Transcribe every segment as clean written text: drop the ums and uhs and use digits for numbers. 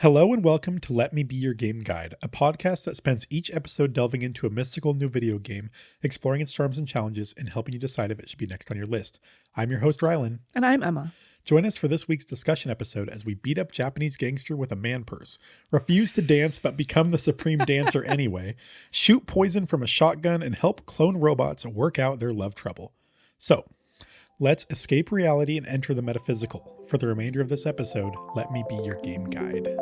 Hello and welcome to Let Me Be Your Game Guide, a podcast that spends each episode delving into a mystical new video game, exploring its charms and challenges, and helping you decide if it should be next on your list. I'm your host, Rylan. And I'm Emma. Join us for this week's discussion episode as we beat up Japanese gangster with a man purse, refuse to dance but become the supreme dancer anyway, shoot poison from a shotgun, and help clone robots work out their love trouble. So, let's escape reality and enter the metaphysical. For the remainder of this episode, let me be your game guide.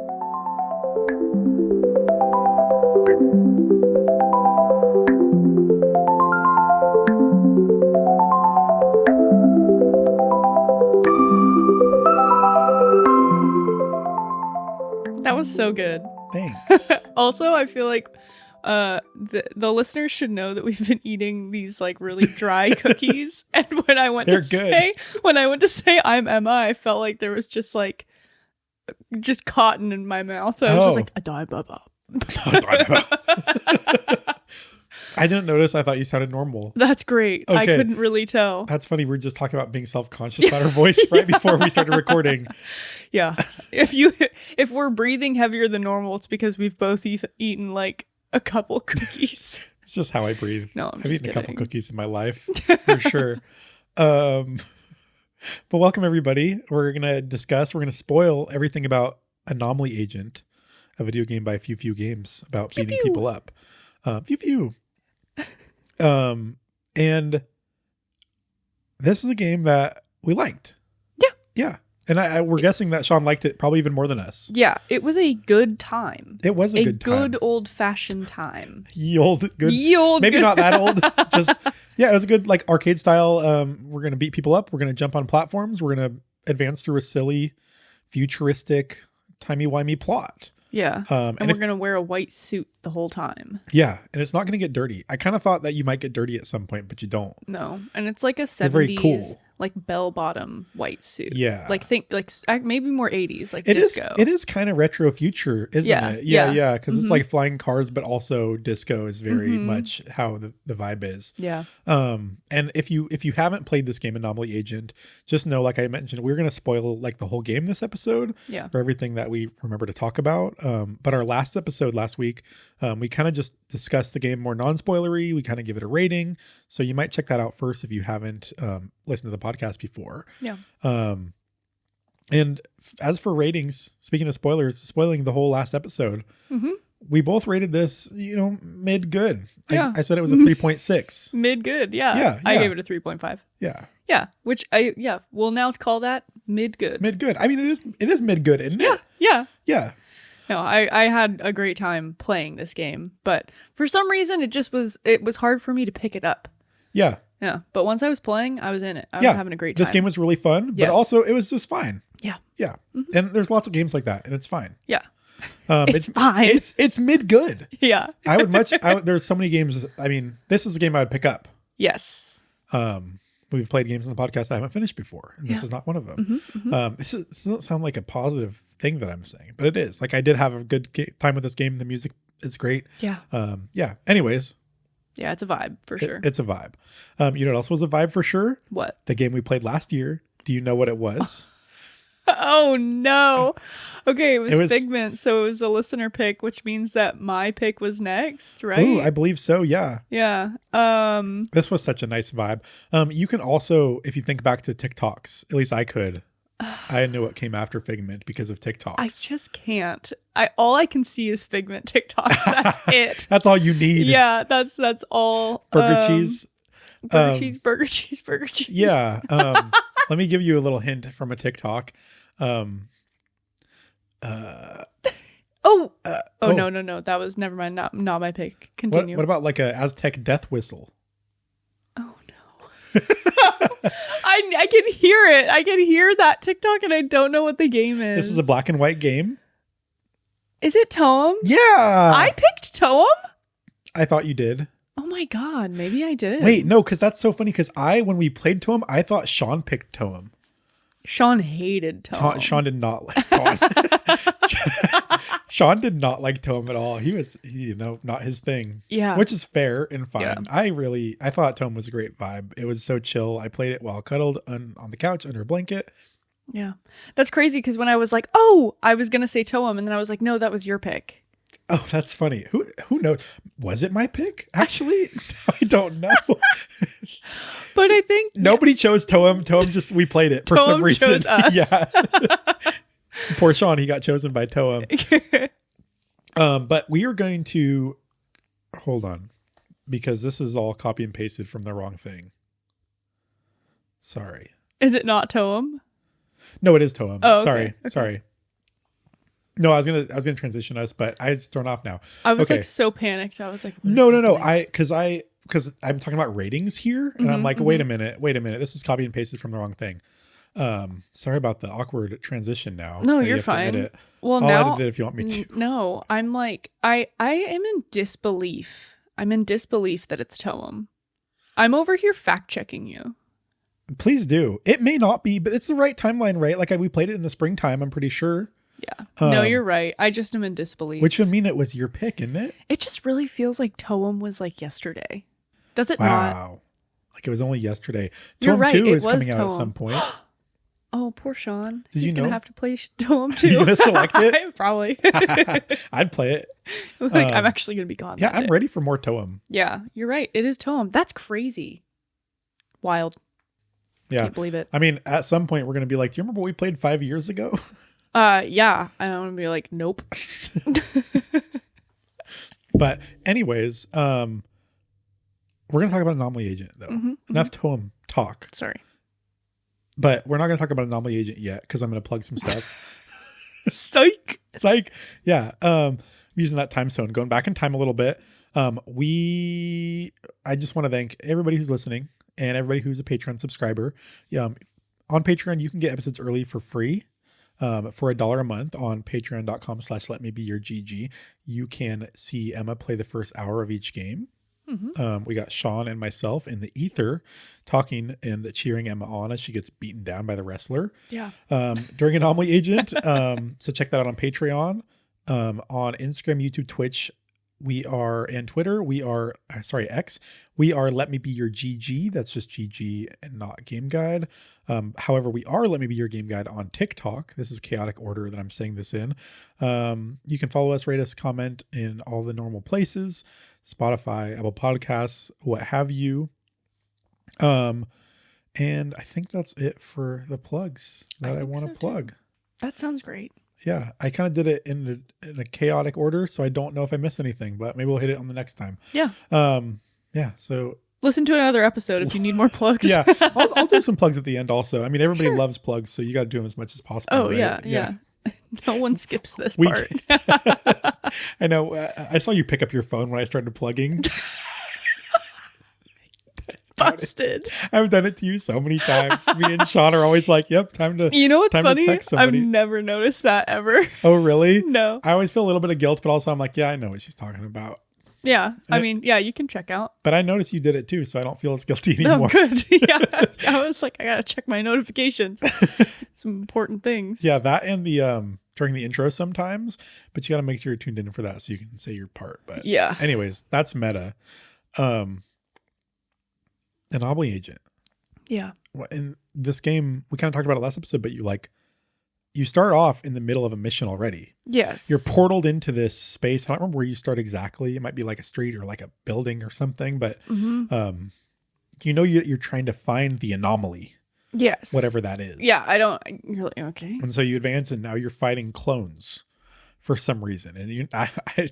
That was so good. Thanks. Also, I feel like the listeners should know that we've been eating these like really dry cookies, and when I went to say I'm Emma, I felt like there was just cotton in my mouth. So I was just like, "Adai-baba." I didn't notice. I thought you sounded normal. That's great. Okay. I couldn't really tell. That's funny. We're just talking about being self-conscious about our voice right before we started recording. Yeah. If we're breathing heavier than normal, it's because we've both eaten like a couple cookies. It's just how I breathe. No, I've eaten a couple cookies in my life for sure. But welcome everybody. We're going to spoil everything about Anomaly Agent, a video game by Few Games about beating people up. Few. And this is a game that we liked. Yeah. And we're guessing that Sean liked it probably even more than us. Yeah, it was a good time. It was a good time. Good old-fashioned time. Ye old. Maybe not that old. It was a good like arcade style. We're going to beat people up. We're going to jump on platforms. We're going to advance through a silly, futuristic, timey-wimey plot. Yeah, and we're going to wear a white suit the whole time. Yeah, and it's not going to get dirty. I kind of thought that you might get dirty at some point, but you don't. No, and it's like a 70s, very cool. like bell-bottom white suit. Yeah. Maybe more 80s, like it disco. It is kind of retro future, isn't it? Yeah, because it's like flying cars, but also disco is very much how the vibe is. Yeah. And if you haven't played this game, Anomaly Agent, just know, like I mentioned, we're going to spoil like the whole game this episode for everything that we remember to talk about. But our last episode last week, we kind of just discussed the game more non-spoilery. We kind of give it a rating. So you might check that out first if you haven't listened to the podcast before. Yeah. And as for ratings, speaking of spoilers, spoiling the whole last episode, we both rated this, mid good. Yeah. I said it was a 3.6. Mid good. Yeah. I gave it a 3.5. Yeah. Yeah. Which we'll now call that mid good. Mid good. I mean, it is mid good, isn't it? Yeah. Yeah. No, I had a great time playing this game, but for some reason it was hard for me to pick it up. Yeah. Yeah. But once I was playing, I was in it. I was having a great time. This game was really fun, but also it was just fine. Yeah. Yeah. And there's lots of games like that, and it's fine. Yeah. It's fine. It's mid good. Yeah. There's so many games. I mean, this is a game I would pick up. Yes. We've played games on the podcast I haven't finished before, and this is not one of them. This doesn't sound like a positive thing that I'm saying, but it is. Like, I did have a good time with this game. The music is great. Yeah. Anyways. Yeah, it's a vibe for sure. It's a vibe. You know what else was a vibe for sure? What? The game we played last year. Do you know what it was? Oh no. Okay, it was Figment, so it was a listener pick, which means that my pick was next, right? Ooh, I believe so, yeah. Yeah. This was such a nice vibe. You can also, if you think back to TikToks, at least I could. I knew what came after Figment because of TikToks. I just can't. All I can see is Figment TikToks. That's it. That's all you need. Yeah, that's all. Burger cheese. Burger cheese. Yeah. Let me give you a little hint from a TikTok. No. That was, never mind. Not my pick. Continue. What about like a Aztec death whistle? Oh no. I can hear it. I can hear that TikTok, and I don't know what the game is. This is a black and white game. Is it Toem? Yeah. I picked Toem? I thought you did. Oh my god, maybe I did. Wait, no, because that's so funny, because when we played Toem, I thought Sean picked Toem. Sean hated Toem. Sean did not like Toem. Sean did not like Toem at all. He was, not his thing. Yeah. Which is fair and fine. Yeah. I thought Toem was a great vibe. It was so chill. I played it while cuddled on the couch under a blanket. Yeah. That's crazy because when I was like, oh, I was going to say Toem, and then I was like, no, that was your pick. Oh, that's funny. Who knows? Was it my pick? Actually, I don't know. But I think nobody chose Toem. Toem just, we played it for some reason. Chose us. Yeah. Poor Sean, he got chosen by Toem. But we are going to hold on because this is all copy and pasted from the wrong thing. Sorry. Is it not Toem? No, it is Toem. Oh, okay. Sorry. Okay. Sorry. No, I was gonna transition us, but it's thrown off now. I was like so panicked. I was like, no. Because I'm talking about ratings here, and I'm like, wait a minute. This is copy and pasted from the wrong thing. Sorry about the awkward transition. Now, no, you're fine. Well, I'll edit it if you want me to. No, I'm like, I am in disbelief. I'm in disbelief that it's Toem. I'm over here fact checking you. Please do. It may not be, but it's the right timeline, right? Like we played it in the springtime. I'm pretty sure. Yeah. No, you're right. I just am in disbelief. Which would mean it was your pick, isn't it? It just really feels like Toem was like yesterday. Does it not? Wow. Like it was only yesterday. You're Toem right. 2 is coming Toem. out at some point. Oh, poor Sean. Did He's you going to know? have to play Toem 2. You gonna select it? Probably. I'd play it. Like I'm actually going to be gone. Yeah, I'm ready for more Toem. Yeah, you're right. It is Toem. That's crazy. Wild. Yeah. Can't believe it. I mean, at some point we're going to be like, do you remember what we played 5 years ago? Yeah. And I'm going to be like, nope. But anyways, we're going to talk about Anomaly Agent though. Enough Toem talk. Sorry. But we're not going to talk about Anomaly Agent yet because I'm going to plug some stuff. Psych. Yeah. I'm using that time zone, going back in time a little bit. I just want to thank everybody who's listening and everybody who's a Patreon subscriber. On Patreon, you can get episodes early for free. For $1 a month on patreon.com/letmebeyourgg. You can see Emma play the first hour of each game. We got Sean and myself in the ether talking and cheering Emma on as she gets beaten down by the wrestler. Yeah. During Anomaly Agent. So check that out on Patreon. On Instagram, YouTube, Twitch, and Twitter, X. We are Let Me Be Your GG. That's just GG and not Game Guide. However, we are Let Me Be Your Game Guide on TikTok. This is chaotic order that I'm saying this in. You can follow us, rate us, comment in all the normal places. Spotify, Apple Podcasts, what have you. And I think that's it for the plugs that I want to plug. That sounds great. Yeah, I kind of did it in a chaotic order, so I don't know if I missed anything, but maybe we'll hit it on the next time. Yeah. Yeah, so listen to another episode if you need more plugs. Yeah, I'll do some plugs at the end also. I mean, everybody loves plugs, so you got to do them as much as possible. Oh, right? yeah. No one skips this part. I know. I saw you pick up your phone when I started plugging. Busted. I've done it to you so many times. Me and Sean are always like, yep, time to. You know what's funny? I've never noticed that ever. Oh, really? No. I always feel a little bit of guilt, but also I'm like, yeah, I know what she's talking about. Yeah. I mean, yeah, you can check out. But I noticed you did it too, so I don't feel as guilty anymore. Oh, good. Yeah. I was like, I got to check my notifications. Some important things. Yeah, that and the during the intro sometimes, but you got to make sure you're tuned in for that so you can say your part. But yeah. Anyways, that's meta. Anomaly Agent. Yeah. In this game, we kind of talked about it last episode, but you start off in the middle of a mission already. Yes. You're portaled into this space. I don't remember where you start exactly. It might be like a street or like a building or something, but you're trying to find the anomaly. Yes. Whatever that is. Yeah, you're like, okay. And so you advance and now you're fighting clones for some reason. And I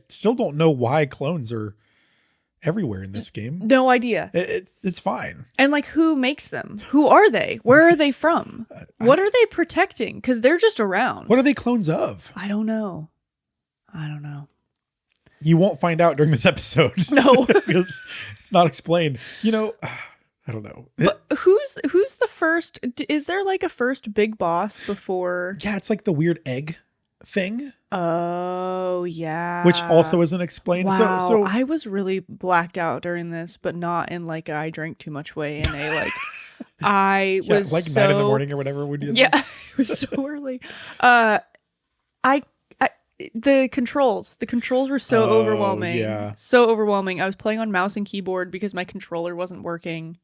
still don't know why clones are everywhere in this game. No idea. It's fine. And like, who makes them? Who are they? Where are they from? What are they protecting? Because they're just around. What are they clones of? I don't know. You won't find out during this episode. No. Because it's not explained. I don't know. But who's the first? Is there like a first big boss before? Yeah, it's like the weird egg thing. Oh, yeah. Which also isn't explained. Wow. So I was really blacked out during this, but not in like I drank too much way in a like I was like 9 in the morning or whatever we did. Yeah, it was so early. The controls were so overwhelming. Yeah. So overwhelming. I was playing on mouse and keyboard because my controller wasn't working.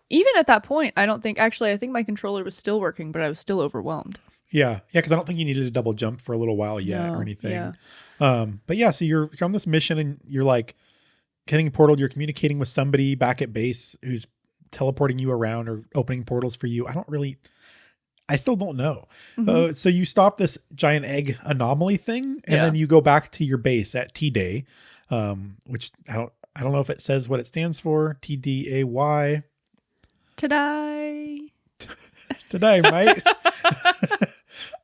Even at that point, I think my controller was still working, but I was still overwhelmed. Yeah, because I don't think you needed to double jump for a little while yet or anything. Yeah. But yeah, so you're on this mission and you're like getting portaled. You're communicating with somebody back at base who's teleporting you around or opening portals for you. I still don't know. Mm-hmm. So you stop this giant egg anomaly thing, and then you go back to your base at T-Day, which I don't know if it says what it stands for. TDAY. Today. Today, mate.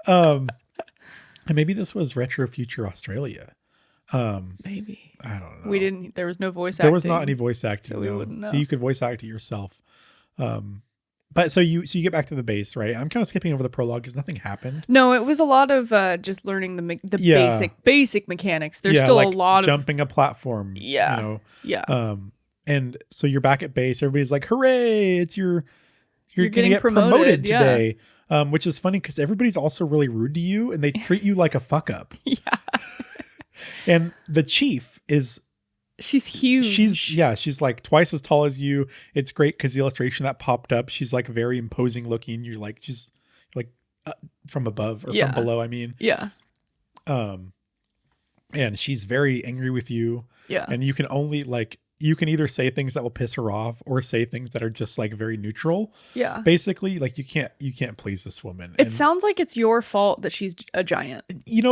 And maybe this was Retro Future Australia. Maybe. I don't know. There was no voice acting. There was not any voice acting. So we wouldn't know. So you could voice act it yourself. But so you get back to the base, right? I'm kind of skipping over the prologue because nothing happened. No, it was a lot of just learning the basic mechanics. There's still like a lot of jumping a platform. Yeah. You know? Yeah. And so you're back at base. Everybody's like, "Hooray! You're going to get promoted today." Which is funny because everybody's also really rude to you and they treat you like a fuck up. Yeah. And the chief she's huge. She's like twice as tall as you. It's great because the illustration that popped up, she's like very imposing looking. You're like, from above or from below, I mean. Yeah. And she's very angry with you. Yeah. And you can only you can either say things that will piss her off or say things that are just like very neutral. Yeah. Basically, like you can't please this woman. It sounds like it's your fault that she's a giant.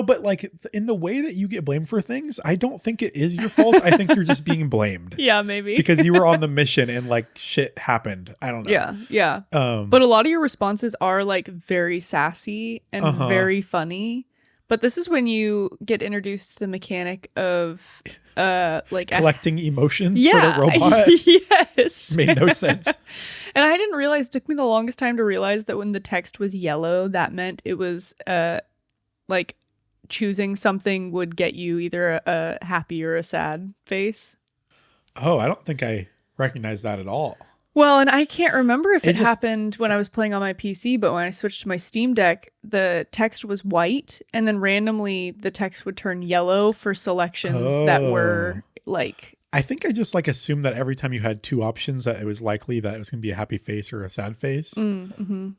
But like in the way that you get blamed for things, I don't think it is your fault. I think you're just being blamed. Yeah, maybe. Because you were on the mission and like shit happened. I don't know. Yeah. Yeah. But a lot of your responses are like very sassy and very funny. But this is when you get introduced to the mechanic of collecting emotions for the robot. Yes. Made no sense. And I didn't realize, it took me the longest time to realize that when the text was yellow, that meant it was like choosing something would get you either a happy or a sad face. Oh, I don't think I recognize that at all. Well, and I can't remember if it happened when I was playing on my PC, but when I switched to my Steam Deck, the text was white, and then randomly the text would turn yellow for selections that were like... I think I just like assumed that every time you had two options that it was likely that it was going to be a happy face or a sad face. Mm-hmm.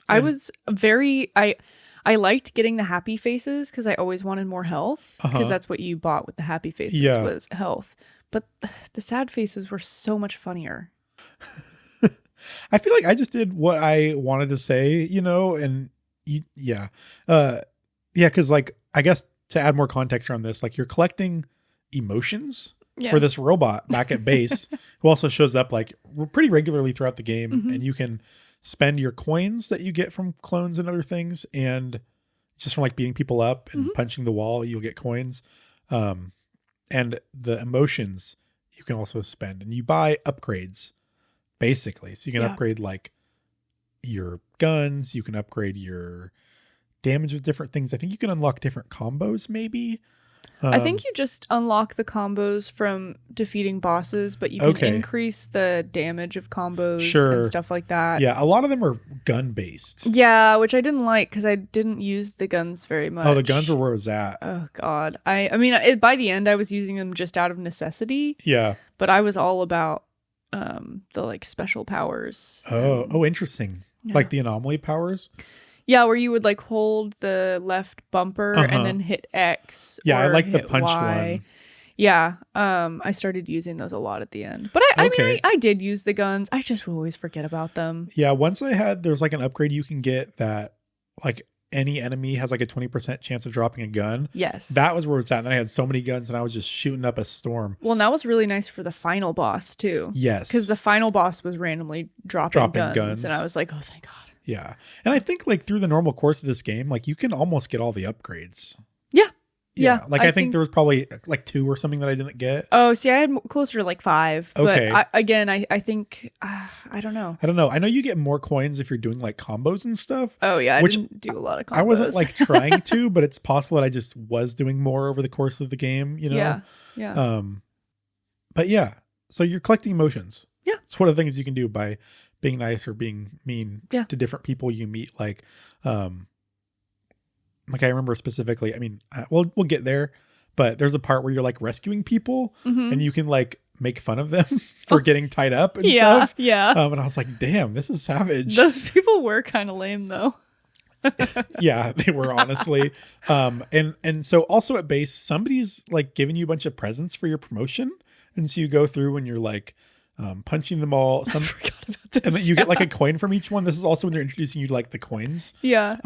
I was I liked getting the happy faces because I always wanted more health, because that's what you bought with the happy faces was health. But the sad faces were so much funnier. I feel like I just did what I wanted to say, and because like I guess to add more context around this, like you're collecting emotions for this robot back at base who also shows up like pretty regularly throughout the game, and you can spend your coins that you get from clones and other things, and just from like beating people up and punching the wall, you'll get coins, and the emotions you can also spend, and you buy upgrades. Basically, so you can upgrade like your guns, you can upgrade your damage with different things. I think you can unlock different combos maybe. I think you just unlock the combos from defeating bosses, but you can increase the damage of combos and stuff like that. Yeah, a lot of them are gun based. Yeah, which I didn't like because I didn't use the guns very much. Oh, the guns were where it was at. Oh God, I mean, by the end I was using them just out of necessity. Yeah, but I was all about the like special powers. Oh, interesting. Yeah. Like the anomaly powers. Yeah, where you would like hold the left bumper and then hit X. Yeah, I like the hit punch Y. one. Yeah, I started using those a lot at the end. But I mean, I did use the guns. I just always forget about them. Yeah, once there's like an upgrade you can get that like any enemy has like a 20% chance of dropping a gun. Yes. That was where it's at. And then I had so many guns and I was just shooting up a storm. Well, and that was really nice for the final boss too. Yes. Because the final boss was randomly dropping guns. And I was like, oh, thank God. Yeah. And I think like through the normal course of this game, like you can almost get all the upgrades. Yeah. Yeah. Like I think there was probably like 2 or something that I didn't get. Oh, see, I had closer to like 5. Okay. But I think, I don't know. I know you get more coins if you're doing like combos and stuff. Oh, yeah. I didn't do a lot of combos. I wasn't like trying to, but it's possible that I just was doing more over the course of the game, Yeah. Yeah. But yeah. So you're collecting emotions. Yeah. It's one of the things you can do by being nice or being mean to different people you meet. Like I remember specifically, I mean, we'll get there, but there's a part where you're like rescuing people and you can like make fun of them for getting tied up and stuff. Yeah. And I was like, damn, this is savage. Those people were kind of lame though. Yeah, they were, honestly. And so also at base, somebody's like giving you a bunch of presents for your promotion. And so you go through and you're like punching them all. I forgot about this. And then you get like a coin from each one. This is also when they're introducing you to like the coins. Yeah.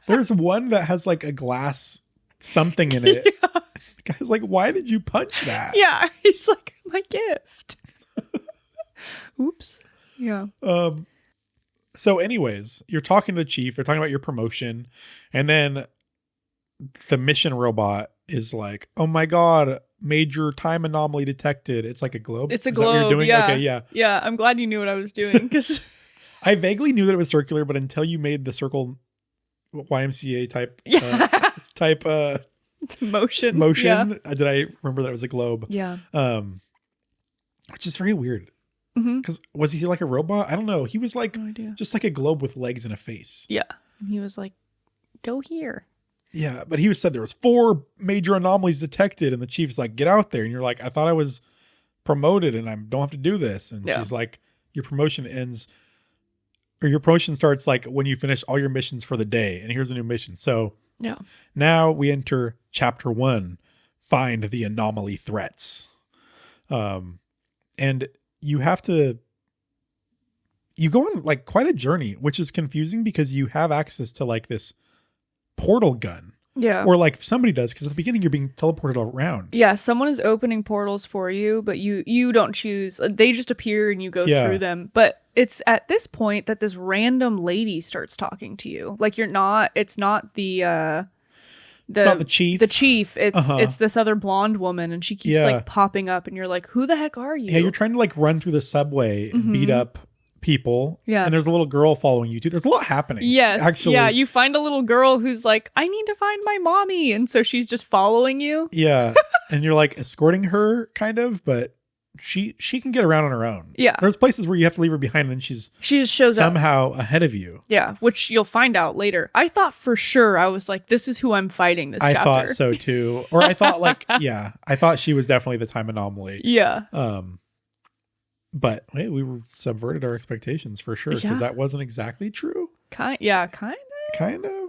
There's one that has like a glass something in it. Yeah. The guy's like, why did you punch that? Yeah. He's like, my gift. Oops. Yeah. So anyways, you're talking to the chief. They're talking about your promotion. And then the mission robot is like, oh my God, major time anomaly detected. It's like a globe. It's a globe. That what you're doing? Yeah. Okay, yeah. Yeah, I'm glad you knew what I was doing because I vaguely knew that it was circular, but until you made the circle YMCA type motion, did I remember that it was a globe? Yeah. Which is very weird. Because was he like a robot? I don't know. He was like just like a globe with legs and a face. Yeah. And he was like, go here. Yeah, but he said there was 4 major anomalies detected, and the chief's like, get out there. And you're like, I thought I was promoted and I don't have to do this. And she's like, your promotion ends, or your promotion starts like when you finish all your missions for the day, and here's a new mission. So now we enter chapter 1, find the anomaly threats. And you have to, you go on like quite a journey, which is confusing because you have access to like this portal gun. Yeah. Or like somebody does, because at the beginning you're being teleported around. Yeah, someone is opening portals for you, but you don't choose. They just appear and you go through them. But it's at this point that this random lady starts talking to you. Like it's not it's not the chief. The chief. It's this other blonde woman, and she keeps like popping up, and you're like, who the heck are you? Yeah, you're trying to like run through the subway and beat up people. Yeah. And there's a little girl following you too. There's a lot happening. Yes. Actually. Yeah. You find a little girl who's like, I need to find my mommy. And so she's just following you. Yeah. And you're like escorting her kind of, but she can get around on her own. Yeah. There's places where you have to leave her behind and she just shows somehow ahead of you. Yeah. Which you'll find out later. I thought for sure, I was like, this is who I'm fighting this chapter. I thought so too. Or I thought like, I thought she was definitely the time anomaly. Yeah. But wait, we subverted our expectations for sure, because that wasn't exactly true. Kind of. I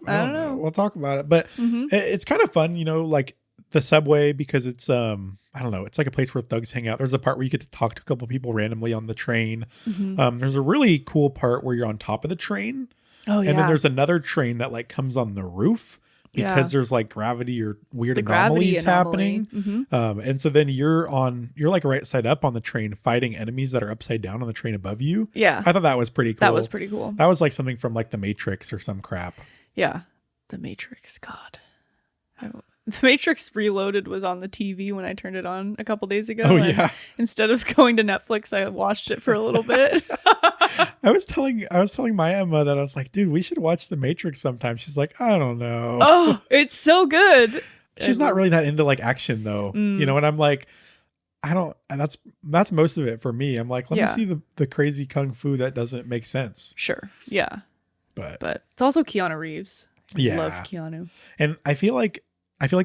don't know. We'll talk about it, but it's kind of fun, like the subway, because it's I don't know, it's like a place where thugs hang out. There's a part where you get to talk to a couple of people randomly on the train. There's a really cool part where you're on top of the train. Oh yeah. And then there's another train that like comes on the roof. Because there's like gravity or weird anomalies happening. And so then you're like right side up on the train fighting enemies that are upside down on the train above you. Yeah. I thought that was pretty cool. That was pretty cool. That was like something from like the Matrix or some crap. Yeah. The Matrix. God. The Matrix Reloaded was on the TV when I turned it on a couple days ago. Oh, yeah. Instead of going to Netflix, I watched it for a little bit. I was telling my Emma that I was like, dude, we should watch The Matrix sometime. She's like, I don't know. Oh, it's so good. She's not really that into like action though. And I'm like, that's most of it for me. I'm like, let me see the crazy kung fu that doesn't make sense. Sure. Yeah. But it's also Keanu Reeves. I love Keanu. And I feel like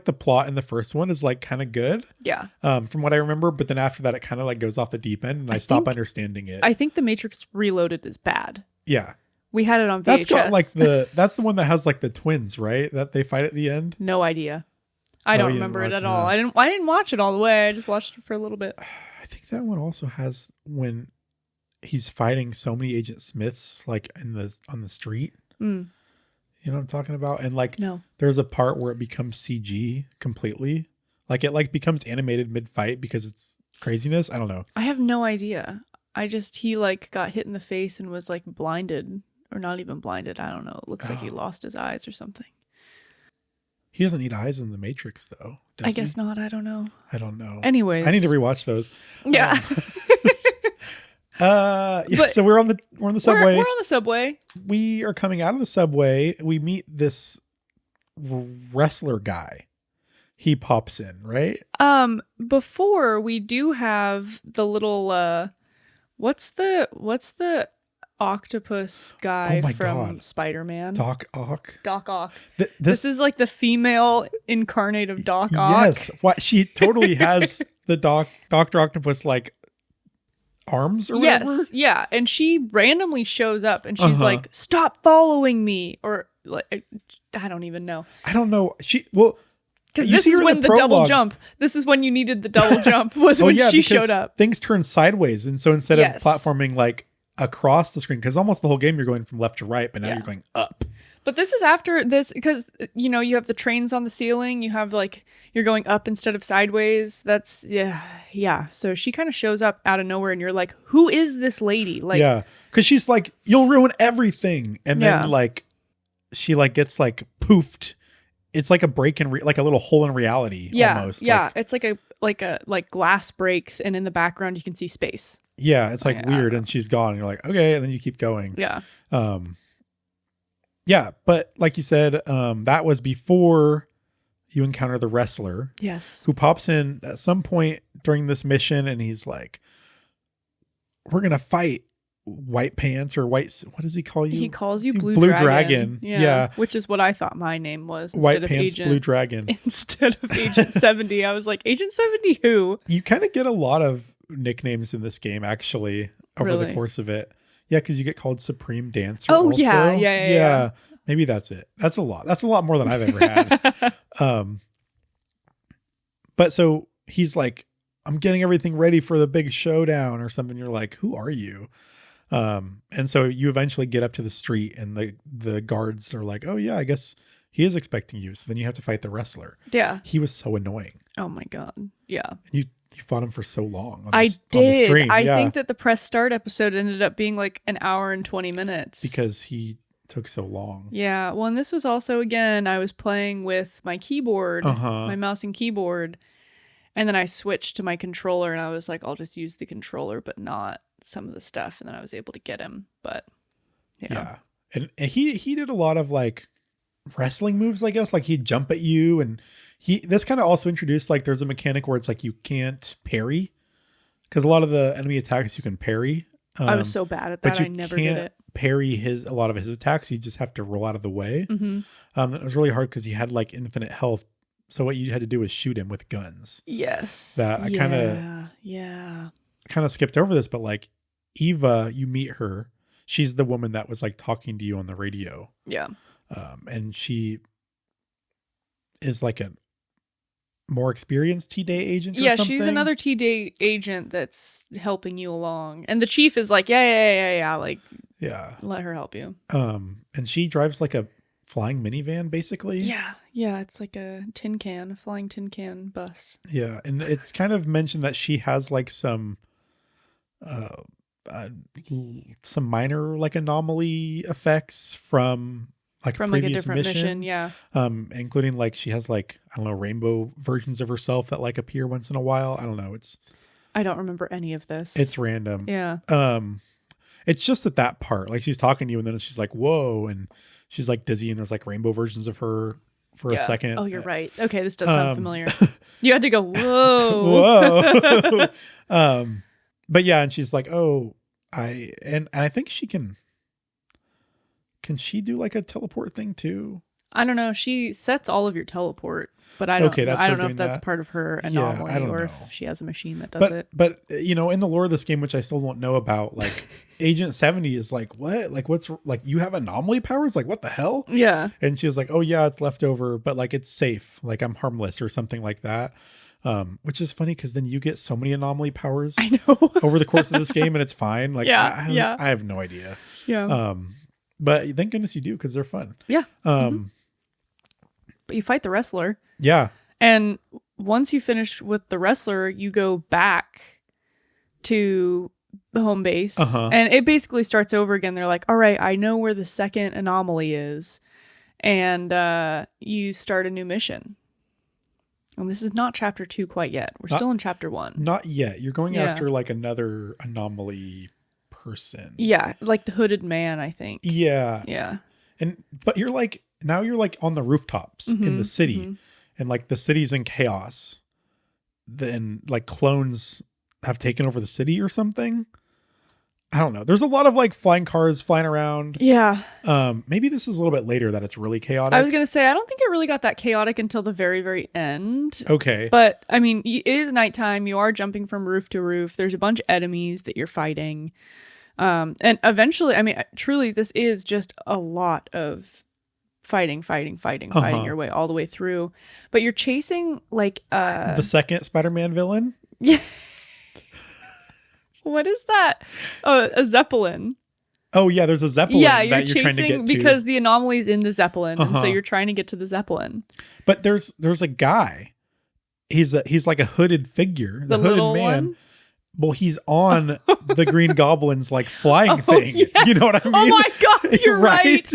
the plot in the first one is like kind of good. Yeah. From what I remember, but then after that it kind of like goes off the deep end and I stop understanding it. I think The Matrix Reloaded is bad. Yeah. We had it on VHS. That's got like that's the one that has like the twins, right? That they fight at the end. No idea. I don't remember it at all. I didn't watch it all the way. I just watched it for a little bit. I think that one also has when he's fighting so many Agent Smiths like on the street. You know what I'm talking about? And like, there's a part where it becomes CG completely. Like it like becomes animated mid-fight because it's craziness. I don't know. I have no idea. He like got hit in the face and was like blinded, or not even blinded. I don't know. It looks like he lost his eyes or something. He doesn't need eyes in the Matrix though. I guess not. I don't know. Anyways, I need to rewatch those. Yeah. So we're on the subway. We're on the subway. We are coming out of the subway. We meet this wrestler guy. He pops in, right? Before we do have the little what's the octopus guy from Spider-Man? Doc Ock. Doc Ock. This is like the female incarnate of Doc Ock. Yes. What she totally has the Dr. Octopus like arms or whatever. Yeah, and she randomly shows up and she's like, "Stop following me," or like, I don't even know. I don't know. Because this is when the double jump. This is when you needed the double jump. Was when she showed up. Things turn sideways, and so instead of platforming like across the screen, because almost the whole game you're going from left to right, but now you're going up. But this is after this, because you have the trains on the ceiling. You have like you're going up instead of sideways. That's yeah. So she kind of shows up out of nowhere, and you're like, "Who is this lady?" Like, because she's like, "You'll ruin everything," and then like she like gets like poofed. It's like a break in like a little hole in reality. Almost. Yeah. It's like glass breaks, and in the background you can see space. Yeah, it's like weird, and she's gone. And you're like, okay, and then you keep going. Yeah. Yeah, but like you said, that was before you encounter the wrestler. Yes. Who pops in at some point during this mission, and he's like, "We're gonna fight White Pants or White." What does he call you? He calls you Blue Dragon. Yeah, which is what I thought my name was. White Pants Blue Dragon. Instead of Agent 70, I was like, Agent 70 who? You kind of get a lot of nicknames in this game actually over the course of it. Yeah, because you get called Supreme Dancer. Oh, also. Yeah. Maybe that's it. That's a lot. That's a lot more than I've ever had. But so he's like, "I'm getting everything ready for the big showdown," or something. You're like, "Who are you?" And so you eventually get up to the street, and the guards are like, "Oh yeah, I guess he is expecting you." So then you have to fight the wrestler. Yeah. He was so annoying. Oh my God. Yeah. You fought him for so long. I did. I think that the press start episode ended up being like an hour and 20 minutes. Because he took so long. Yeah. Well, and this was also, again, I was playing with my keyboard, my mouse and keyboard. And then I switched to my controller, and I was like, I'll just use the controller, but not some of the stuff. And then I was able to get him. But yeah. And he did a lot of like wrestling moves, I guess. Like he'd jump at you, and this kind of also introduced like there's a mechanic where it's like you can't parry, because a lot of the enemy attacks you can parry. I was so bad at that. But you I never can't did it. Parry a lot of his attacks. You just have to roll out of the way. It was really hard because he had like infinite health. So what you had to do was shoot him with guns. Yes. That I kind of skipped over this, but like Eva, you meet her. She's the woman that was like talking to you on the radio. Yeah. And she is like a more experienced T-Day agent or something. She's another T-Day agent that's helping you along. And the chief is like, yeah. Like, let her help you. And she drives like a flying minivan, basically. Yeah. It's like a flying tin can bus. Yeah. And it's kind of mentioned that she has like some minor like anomaly effects from a different mission. Yeah. Including like she has like, I don't know, rainbow versions of herself that like appear once in a while. I don't know. I don't remember any of this. It's random. Yeah. It's just that part, like she's talking to you, and then she's like, "Whoa," and she's like dizzy, and there's like rainbow versions of her for a second. Oh, you're right. Okay, this does sound familiar. You had to go, whoa. Whoa. But yeah, and she's like, "Oh, I think she can she do like a teleport thing too?" I don't know. She sets all of your teleport, but I don't know if that's part of her anomaly or if she has a machine that does it. But in the lore of this game, which I still don't know about, like Agent 70 is like, what? Like what's like you have anomaly powers? Like what the hell? Yeah. And she was like, "Oh yeah, it's leftover, but like it's safe. Like I'm harmless," or something like that. Which is funny because then you get so many anomaly powers over the course of this game, and it's fine. Like I have no idea. Yeah. But thank goodness you do, because they're fun. Yeah. But you fight the wrestler. Yeah. And once you finish with the wrestler, you go back to the home base. And it basically starts over again. They're like, all right, I know where the second anomaly is. And you start a new mission. And this is not chapter 2 quite yet. We're still in chapter 1. Not yet. You're going after like another anomaly person. Yeah. Like the hooded man, I think. Yeah. Yeah. But you're like, now you're like on the rooftops in the city, and like the city's in chaos. Then like clones have taken over the city or something. I don't know. There's a lot of like flying cars flying around. Yeah. Maybe this is a little bit later that it's really chaotic. I was going to say, I don't think it really got that chaotic until the very, very end. Okay. But I mean, it is nighttime. You are jumping from roof to roof. There's a bunch of enemies that you're fighting. And eventually, I mean, truly, this is just a lot of fighting your way all the way through. But you're chasing like the second Spider-Man villain. Yeah. What is that? Oh, a Zeppelin. Oh yeah, there's a Zeppelin that you're chasing trying to get to. Because the anomaly's in the Zeppelin, and so you're trying to get to the Zeppelin. But there's a guy. He's like a hooded figure, the hooded man. One? Well, he's on the Green Goblin's like flying thing. Yes. You know what I mean? Oh my god, you're right.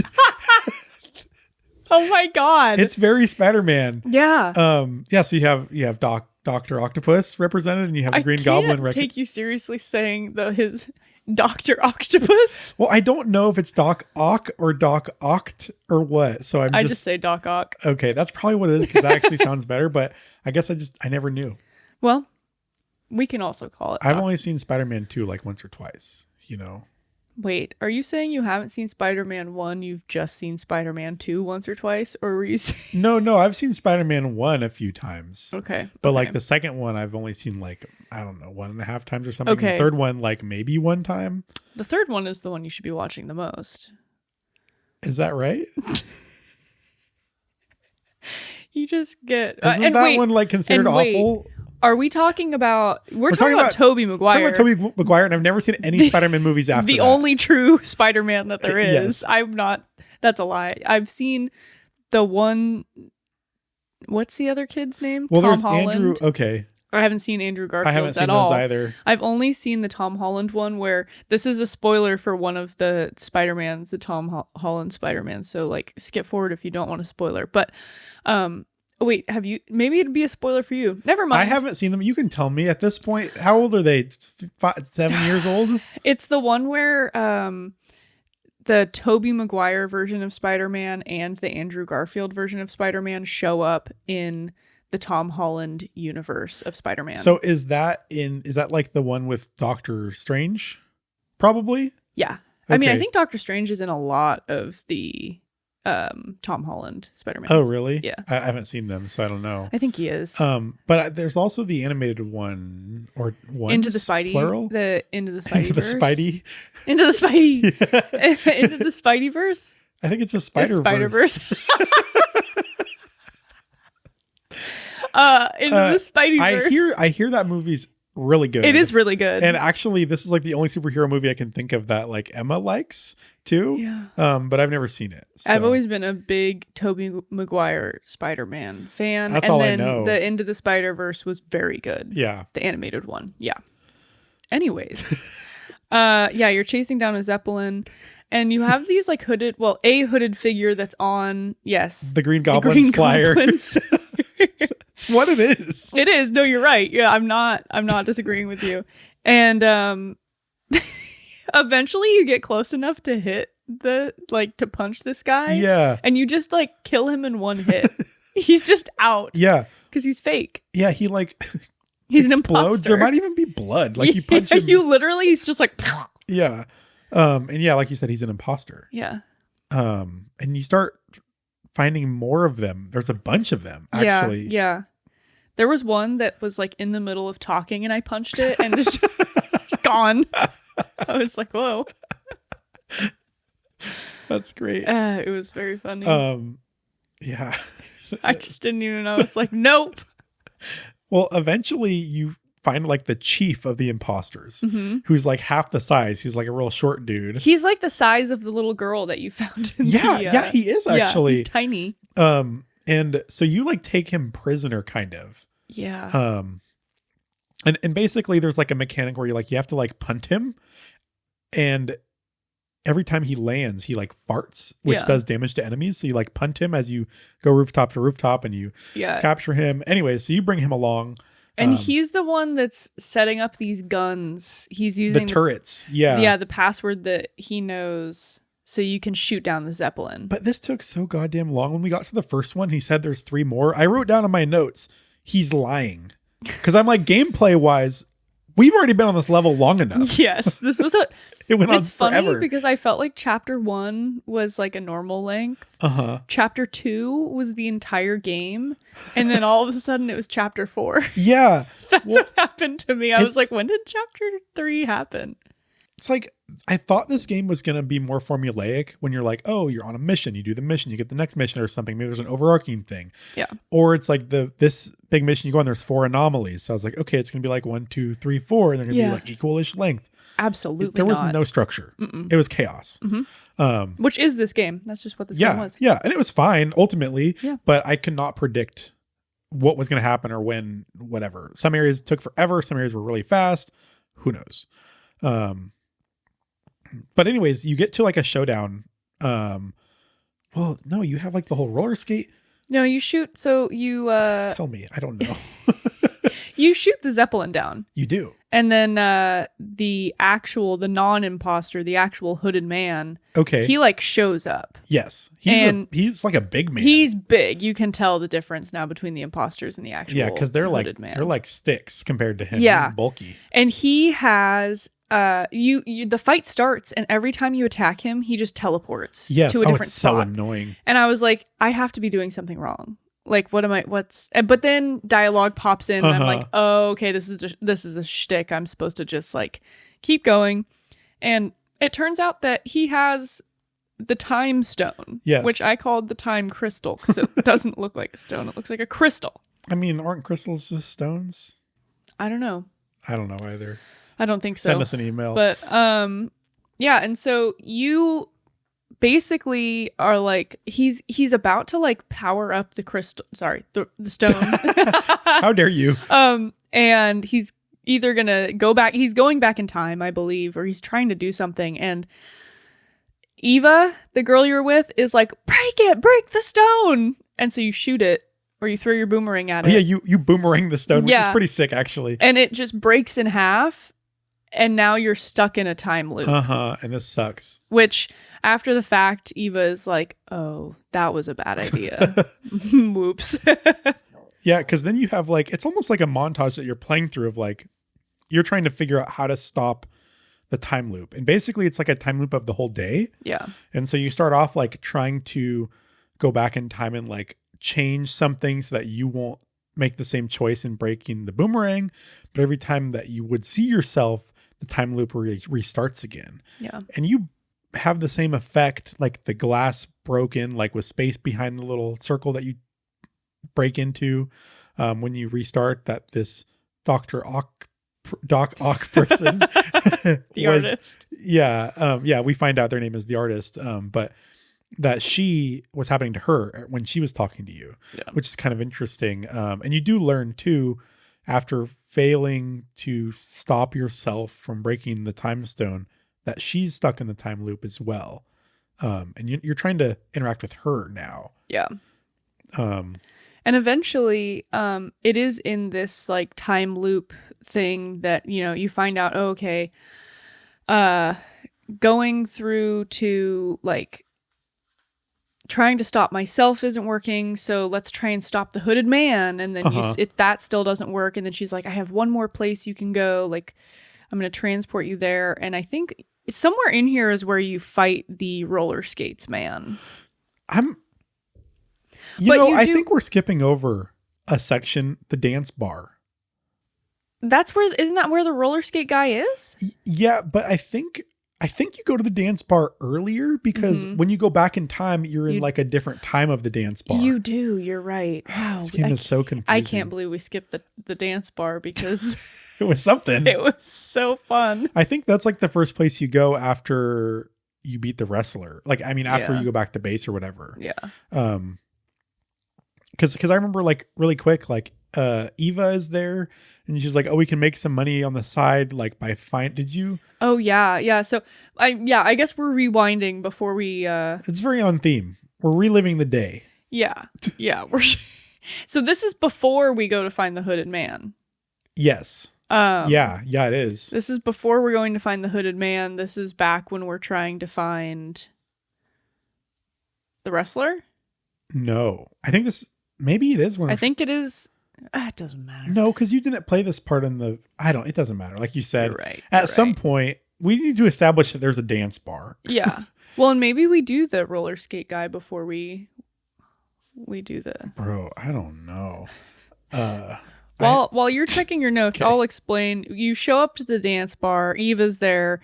Oh my god, it's very Spider-Man. Yeah. Yeah. So you have Dr. Octopus represented, and you have the Green Goblin. Take you seriously saying his Dr. Octopus. Well, I don't know if it's Doc Ock or Doc Oct or what. So I just say Doc Ock. Okay, that's probably what it is because that actually sounds better. But I guess I never knew. Well, we can also call it. I've only seen Spider-Man 2 like once or twice. You know. Wait, are you saying you haven't seen Spider-Man 1, you've just seen Spider-Man 2 once or twice? Or were you saying... No, I've seen Spider-Man 1 a few times. Okay. But like the second one, I've only seen like, I don't know, 1.5 times or something. Okay. The third one, like maybe one time. The third one is the one you should be watching the most. Is that right? You just get... Isn't that one like considered awful? Are we talking about... We're talking about Tobey Maguire. We're talking about Tobey Maguire, and I've never seen any Spider-Man movies after the only true Spider-Man that there is. Yes. I'm not... That's a lie. I've seen the one... What's the other kid's name? Well, Tom Holland. Andrew... Okay. I haven't seen Andrew Garfield I haven't seen at all. those either. I've only seen the Tom Holland one where... This is a spoiler for one of the Spider-Mans, the Tom Holland Spider-Man. So, like, skip forward if you don't want a spoiler. But... Wait, have you... Maybe it'd be a spoiler for you. Never mind. I haven't seen them. You can tell me at this point. How old are they? 7 years old? It's the one where the Tobey Maguire version of Spider-Man and the Andrew Garfield version of Spider-Man show up in the Tom Holland universe of Spider-Man. So is that like the one with Doctor Strange? Probably? Yeah. Okay. I mean, I think Doctor Strange is in a lot of the... Tom Holland Spider-Man. Oh, really? Yeah. I haven't seen them, so I don't know. I think he is. But there's also the animated one or one Into the Spidey. Plural? Into the Spidey. Into the Spidey. Into the Spidey. Yeah. Into the Spideyverse. I think it's just Spider-Verse. Into the Spideyverse. I hear that movie's really good. It is really good. And actually, this is like the only superhero movie I can think of that like Emma likes too. Yeah. But I've never seen it. So. I've always been a big Tobey Maguire Spider-Man fan. That's all I know. The Into the Spider-Verse was very good. Yeah. The animated one. Yeah. Anyways. Yeah, you're chasing down a Zeppelin. And you have these like a hooded figure that's on, the Green Goblin's flyer. It's what it is. It is. No, you're right. Yeah, I'm not disagreeing with you. And eventually you get close enough to hit to punch this guy. Yeah. And you just like kill him in one hit. He's just out. Yeah. Because he's fake. Yeah, he he's explodes. an imposter. There might even be blood. Like you punch him. He's just like yeah. And yeah, like you said, he's an imposter. Yeah. And you start finding more of them. There's a bunch of them, actually. Yeah. There was one that was like in the middle of talking and I punched it and just gone. I was like, whoa. That's great. It was very funny. Yeah. I just didn't even know. I was like, nope. Well, eventually you find like the chief of the imposters, who's like half the size. He's like a real short dude. He's like the size of the little girl that you found in yeah, he is actually. Yeah, he's tiny. And so you like take him prisoner kind of. Yeah. And basically there's like a mechanic where you have to like punt him, and every time he lands, he like farts, which does damage to enemies. So you like punt him as you go rooftop to rooftop and you capture him. Anyway, so you bring him along. And he's the one that's setting up these guns. He's using the turrets. Yeah. Yeah, the password that he knows so you can shoot down the Zeppelin. But this took so goddamn long. When we got to the first one, he said there's 3 more. I wrote down in my notes, he's lying. Because I'm like, gameplay wise, We've already been on this level long enough. Yes, this was a. It went on It's funny forever. because I felt like chapter 1 was like a normal length. Chapter 2 was the entire game, and then all of a sudden it was chapter 4. Yeah, That's what happened to me. I was like, when did chapter 3 happen? It's like, I thought this game was going to be more formulaic when you're like, oh, you're on a mission. You do the mission, you get the next mission or something. Maybe there's an overarching thing. Yeah. Or it's like this big mission you go on, there's 4 anomalies. So I was like, okay, it's going to be like 1, 2, 3, 4. And they're going to be like equal-ish length. Absolutely There was not. no structure. It was chaos. Which is this game. That's just what this game was. Yeah. And it was fine ultimately. Yeah. But I could not predict what was going to happen or when, whatever. Some areas took forever. Some areas were really fast. Who knows? But anyways, you get to like a showdown. Well, no, you have like the whole roller skate. No, you shoot. So you tell me, I don't know. you shoot the Zeppelin down. You do. And then the non-imposter, the actual hooded man. Okay. He like shows up. Yes. He's like a big man. He's big. You can tell the difference now between the imposters and the actual because they're hooded like man. they're like sticks compared to him. Yeah. He's bulky. And he has the fight starts, and every time you attack him, he just teleports to a different it's spot. so annoying. And I was like, I have to be doing something wrong. Like, but then dialogue pops in, and I'm like, oh, okay, this is a shtick. I'm supposed to just like keep going. And it turns out that he has the time stone, which I called the time crystal because it doesn't look like a stone. It looks like a crystal. I mean, aren't crystals just stones? I don't know. I don't know either. I don't think so. Send us an email. But yeah, and so you basically are like he's about to like power up the crystal. Sorry, the stone. How dare you? And he's either gonna go back. He's going back in time, I believe, or he's trying to do something. And Eva, the girl you're with, is like, break the stone. And so you shoot it. Or you throw your boomerang at it. Yeah, you boomerang the stone, which is pretty sick, actually. And it just breaks in half, and now you're stuck in a time loop. And this sucks. Which, after the fact, Eva is like, oh, that was a bad idea. Whoops. Yeah, because then you have like, it's almost like a montage that you're playing through of like, you're trying to figure out how to stop the time loop. And basically, it's like a time loop of the whole day. Yeah. And so you start off like trying to go back in time and like, change something so that you won't make the same choice in breaking the boomerang, but every time that you would see yourself, the time loop restarts again. Yeah. And you have the same effect, like the glass broken, like with space behind the little circle that you break into when you restart, that this Doc Ock person the artist. Yeah, we find out their name is the artist, but that she was happening to her when she was talking to you, which is kind of interesting. And you do learn too, after failing to stop yourself from breaking the time stone, that she's stuck in the time loop as well. And you're trying to interact with her now. Yeah. And eventually, it is in this like time loop thing that, you find out, oh, okay, going through to like, trying to stop myself isn't working, so let's try and stop the hooded man. And then that still doesn't work. And then she's like, I have one more place you can go. Like, I'm going to transport you there. And I think somewhere in here is where you fight the roller skates man. I think we're skipping over a section, the dance bar. Isn't that where the roller skate guy is? Yeah, but I think you go to the dance bar earlier because when you go back in time, you're in like a different time of the dance bar. You do. You're right. Wow. This game is so confusing. I can't believe we skipped the dance bar because it was something. It was so fun. I think that's like the first place you go after you beat the wrestler. Like, I mean, after you go back to base or whatever. Yeah. Because I remember like really quick, like Eva is there and she's like, oh, we can make some money on the side, like by did you? Oh yeah. So I guess we're rewinding before we it's very on theme. We're reliving the day. Yeah. So this is before we go to find the hooded man. Yes. Yeah, it is. This is before we're going to find the hooded man. This is back when we're trying to find the wrestler. No, I think maybe it is when I think it is. It doesn't matter. No, because you didn't play this part in the... It doesn't matter. Like you said, You're right. At some point, we need to establish that there's a dance bar. Yeah. Well, and maybe we do the roller skate guy before we do the... Bro, I don't know. While you're checking your notes, okay. I'll explain. You show up to the dance bar. Eva's there.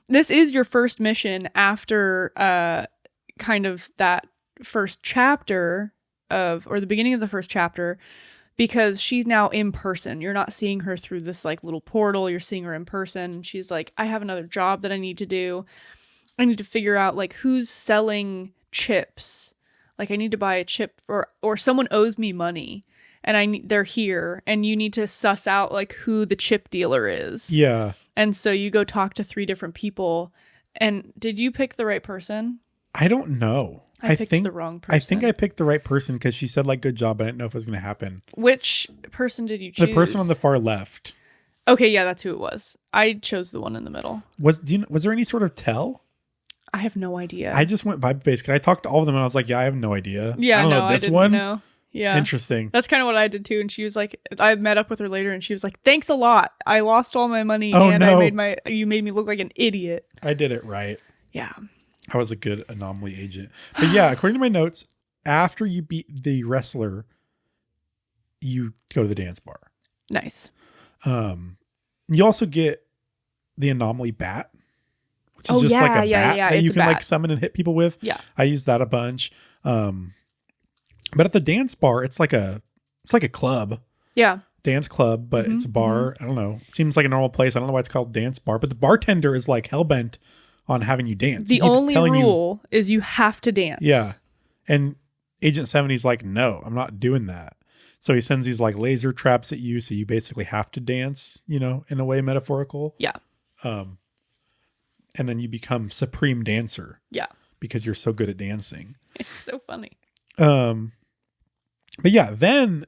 This is your first mission after kind of that first chapter or the beginning of the first chapter, because she's now in person. You're not seeing her through this like little portal. You're seeing her in person. And she's like, I have another job that I need to do. I need to figure out like who's selling chips. Like I need to buy a chip or someone owes me money. And they're here, and you need to suss out like who the chip dealer is. Yeah. And so you go talk to 3 different people. And did you pick the right person? I don't know. I picked the wrong person. I think I picked the right person because she said like good job. I didn't know if it was going to happen. Which person did you choose? The person on the far left. Okay, yeah, that's who it was. I chose the one in the middle. Was there any sort of tell? I have no idea. I just went vibe based because I talked to all of them and I was like, yeah, I have no idea. Yeah, I don't know this one. Know. Yeah. Interesting. That's kind of what I did too. And she was like, I met up with her later and she was like, thanks a lot. I lost all my money and you made me look like an idiot. I did it right. Yeah. I was a good anomaly agent. But yeah, according to my notes, after you beat the wrestler, you go to the dance bar. Nice. You also get the anomaly bat, which is just like a bat that you can like summon and hit people with. Yeah. I use that a bunch. But at the dance bar, it's like a club. Yeah. Dance club, but it's a bar. I don't know. Seems like a normal place. I don't know why it's called dance bar, but the bartender is like hellbent on having you dance. The only rule is you have to dance. Yeah. And Agent 70's like, no, I'm not doing that. So he sends these like laser traps at you. So you basically have to dance, in a way metaphorical. Yeah. And then you become supreme dancer. Yeah. Because you're so good at dancing. It's so funny. But yeah, then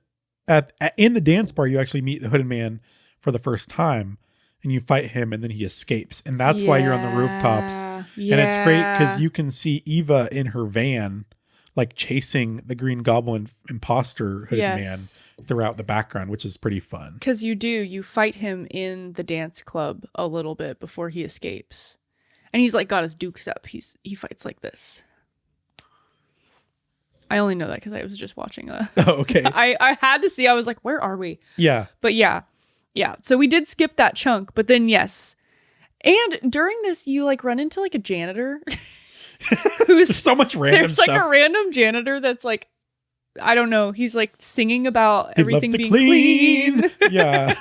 in the dance bar, you actually meet the Hooded Man for the first time and you fight him and then he escapes. And that's why you're on the rooftops. Yeah. And it's great because you can see Eva in her van, like chasing the Green Goblin imposter Hooded Man throughout the background, which is pretty fun. Because you fight him in the dance club a little bit before he escapes. And he's like got his dukes up. He fights like this. I only know that because I was just watching Oh, okay. I had to see. I was like, where are we? Yeah. But yeah. So we did skip that chunk, but then yes. And during this, you like run into like a janitor who's so much random stuff. There's like a random janitor that's like, I don't know. He's like singing about everything being clean. Yeah.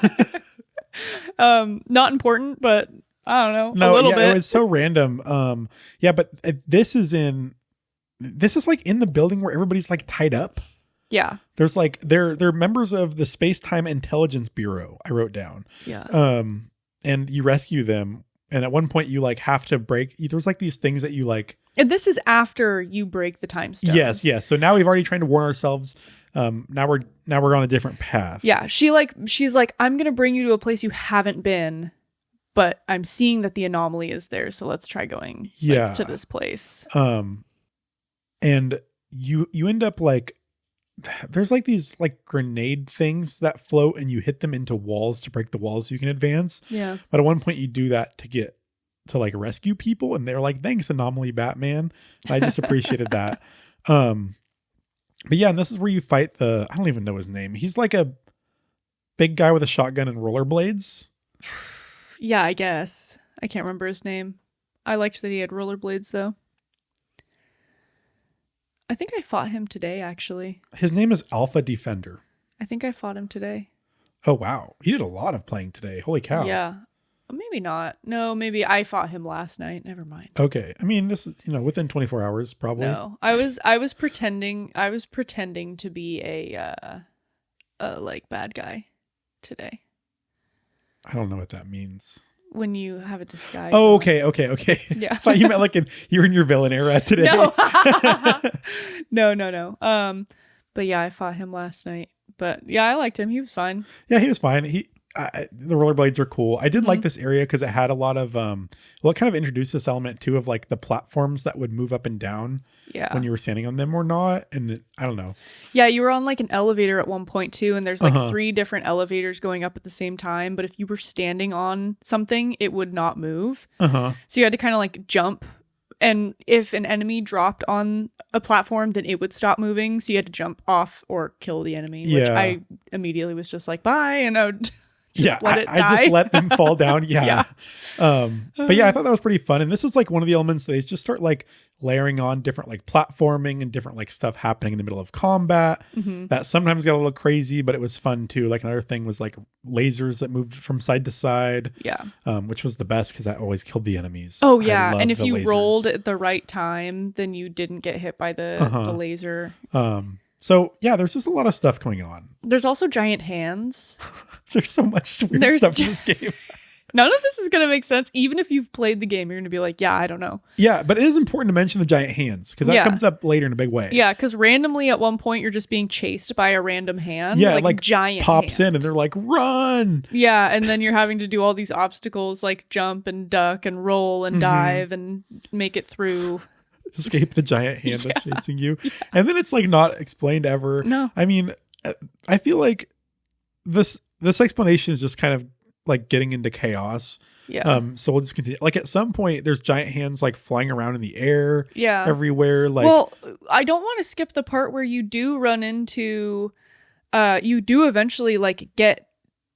Not important, but I don't know. No, a little bit. It was so random. Yeah, but this is like in the building where everybody's like tied up. Yeah. There's like they're members of the Space-Time Intelligence Bureau, I wrote down. Yeah. And you rescue them, and at one point you like have to break. There's like these things that you like. And this is after you break the time stone. Yes. So now we've already tried to warn ourselves. Now we're on a different path. Yeah. She's like, I'm gonna bring you to a place you haven't been, but I'm seeing that the anomaly is there, so let's try going to this place. And you end up like, there's like these like grenade things that float and you hit them into walls to break the walls so you can advance. Yeah. But at one point you do that to like rescue people and they're like, thanks Anomaly Batman. And I just appreciated that. But yeah, and this is where you fight I don't even know his name. He's like a big guy with a shotgun and rollerblades. Yeah, I guess. I can't remember his name. I liked that he had rollerblades though. I think I fought him today, actually. His name is Alpha Defender. I think I fought him today. Oh, wow. He did a lot of playing today. Holy cow. Yeah. Maybe not. No, maybe I fought him last night. Never mind. Okay. I mean, this is, within 24 hours, probably. No. I was pretending to be a like bad guy today. I don't know what that means. When you have a disguise. Oh, okay. Yeah. I thought you meant like you're in your villain era today. No. But yeah, I fought him last night. But yeah, I liked him. He was fine. Yeah, he was fine. the rollerblades are cool. I did like this area because it had a lot of it kind of introduced this element too of like the platforms that would move up and down when you were standing on them or not. And I don't know. Yeah, you were on like an elevator at one point too, and there's like 3 different elevators going up at the same time. But if you were standing on something, it would not move. So you had to kind of like jump. And if an enemy dropped on a platform, then it would stop moving. So you had to jump off or kill the enemy, which I immediately was just like, bye. And I would I just let them fall down. Yeah. But yeah, I thought that was pretty fun. And this is like one of the elements they just start like layering on different like platforming and different like stuff happening in the middle of combat that sometimes got a little crazy, but it was fun too. Like another thing was like lasers that moved from side to side. Which was the best because I always killed the enemies. Oh yeah. And if you rolled at the right time, then you didn't get hit by the laser. So yeah, there's just a lot of stuff going on. There's also giant hands. There's so much weird stuff in this game. None of this is going to make sense. Even if you've played the game, you're going to be like, yeah, I don't know. Yeah, but it is important to mention the giant hands because that comes up later in a big way. Yeah, because randomly at one point, you're just being chased by a random hand. Yeah, like giant pops in and they're like, run! Yeah, and then you're having to do all these obstacles like jump and duck and roll and dive and make it through. Escape the giant hand that's chasing you. And then it's like not explained ever. No. I mean, I feel like this explanation is just kind of like getting into chaos. Yeah. So we'll just continue. Like at some point there's giant hands like flying around in the air everywhere. Like, well, I don't want to skip the part where you do run into you do eventually like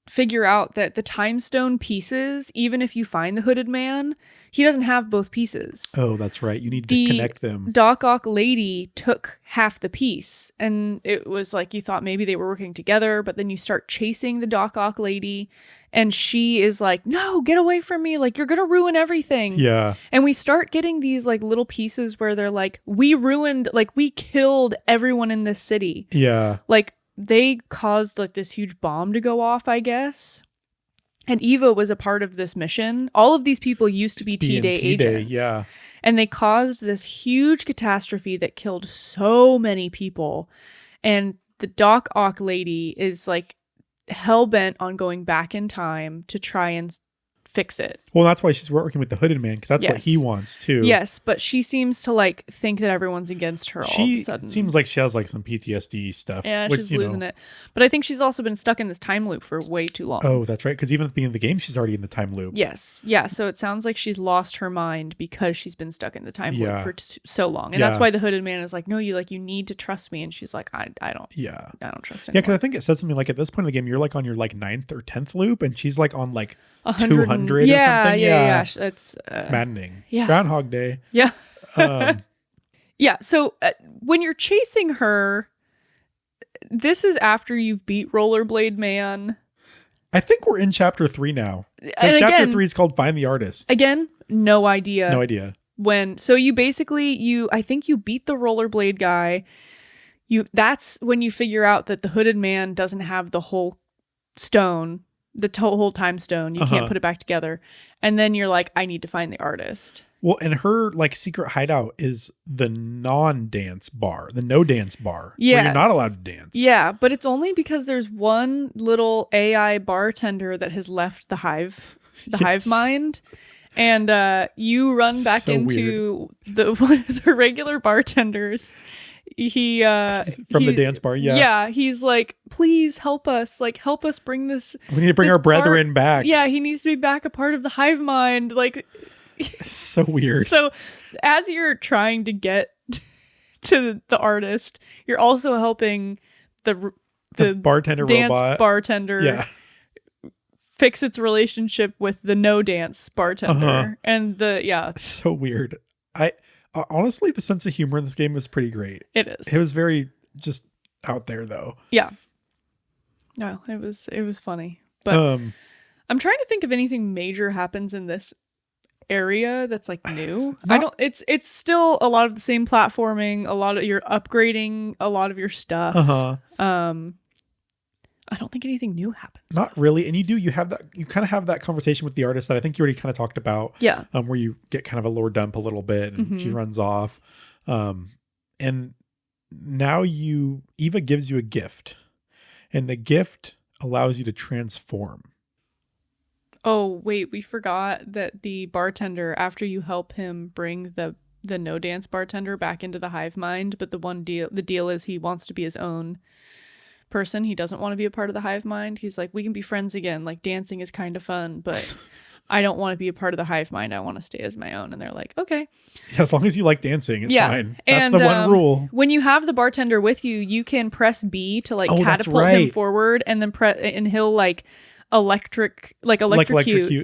figure out that the time stone pieces, even if you find the hooded man, he doesn't have both pieces. Oh, that's right. You need to connect them. Doc Ock lady took half the piece, and it was like you thought maybe they were working together, but then you start chasing the Doc Ock lady, and she is like, no, get away from me. Like, you're going to ruin everything. Yeah. And we start getting these like little pieces where they're like, we killed everyone in this city. Yeah. Like, they caused like this huge bomb to go off, I guess. And Eva was a part of this mission. All of these people used to be T-Day agents. Yeah. And they caused this huge catastrophe that killed so many people. And the Doc Ock lady is like hell-bent on going back in time to try and fix it. Well, that's why she's working with the hooded man, because that's what he wants too. Yes, but she seems to like think that everyone's against her all of a sudden. Seems like she has like some PTSD stuff. Yeah, she's losing it. But I think she's also been stuck in this time loop for way too long. Oh, that's right. Because even at the beginning of the game, she's already in the time loop. Yes. Yeah. So it sounds like she's lost her mind because she's been stuck in the time loop for so long. And that's why the hooded man is like, no, you need to trust me. And she's like, I don't trust anyone. Yeah, because I think it says something like at this point in the game, you're like on your like 9th or 10th loop, and she's like on like 200 or something. Yeah. It's maddening. Yeah. Groundhog Day. Yeah. Yeah. So when you're chasing her, this is after you've beat Rollerblade Man. I think we're in chapter 3 now. Because chapter 3 is called Find the Artist. Again, no idea. No idea. So you basically, I think you beat the Rollerblade guy. That's when you figure out that the hooded man doesn't have the whole stone. The whole time stone. You can't put it back together. And then you're like, I need to find the artist. Well, and her like secret hideout is the non-dance bar, the no dance bar. Yeah. Where you're not allowed to dance. Yeah, but it's only because there's one little AI bartender that has left the hive mind. And you run back into the regular bartenders. From the dance bar. He's like, please help us bring this. We need to bring our brethren back. Yeah, he needs to be back a part of the hive mind. Like, it's so weird. So as you're trying to get to the artist, you're also helping the bartender dance robot bartender fix its relationship with the no dance bartender. And it's so weird. Honestly, the sense of humor in this game was pretty great. It is. It was very just out there, though. Yeah. No, it was funny. But I'm trying to think if anything major happens in this area that's like new. It's still a lot of the same platforming. A lot of you're upgrading a lot of your stuff. I don't think anything new happens. Not really. And you kind of have that conversation with the artist that I think you already kind of talked about. Yeah. Where you get kind of a lore dump a little bit and she runs off. And now Eva gives you a gift, and the gift allows you to transform. Oh, wait, we forgot that the bartender, after you help him bring the no dance bartender back into the hive mind, but the deal is he wants to be his own person. He doesn't want to be a part of the hive mind. He's like, we can be friends again. Like, dancing is kind of fun, but I don't want to be a part of the hive mind. I want to stay as my own. And they're like, okay. Yeah, as long as you like dancing, it's fine. That's the one rule. When you have the bartender with you, you can press B to like catapult him forward, and then and he'll like electrocute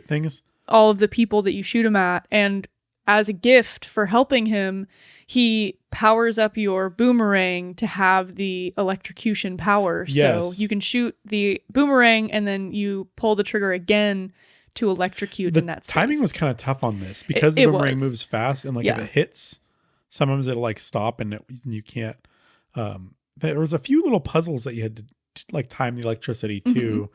things. All of the people that you shoot him at. And as a gift for helping him, he powers up your boomerang to have the electrocution power. Yes. So you can shoot the boomerang and then you pull the trigger again to electrocute in that space. Timing was kind of tough on this because the boomerang moves fast, and like if it hits, sometimes it'll like stop and you can't. There was a few little puzzles that you had to like time the electricity too.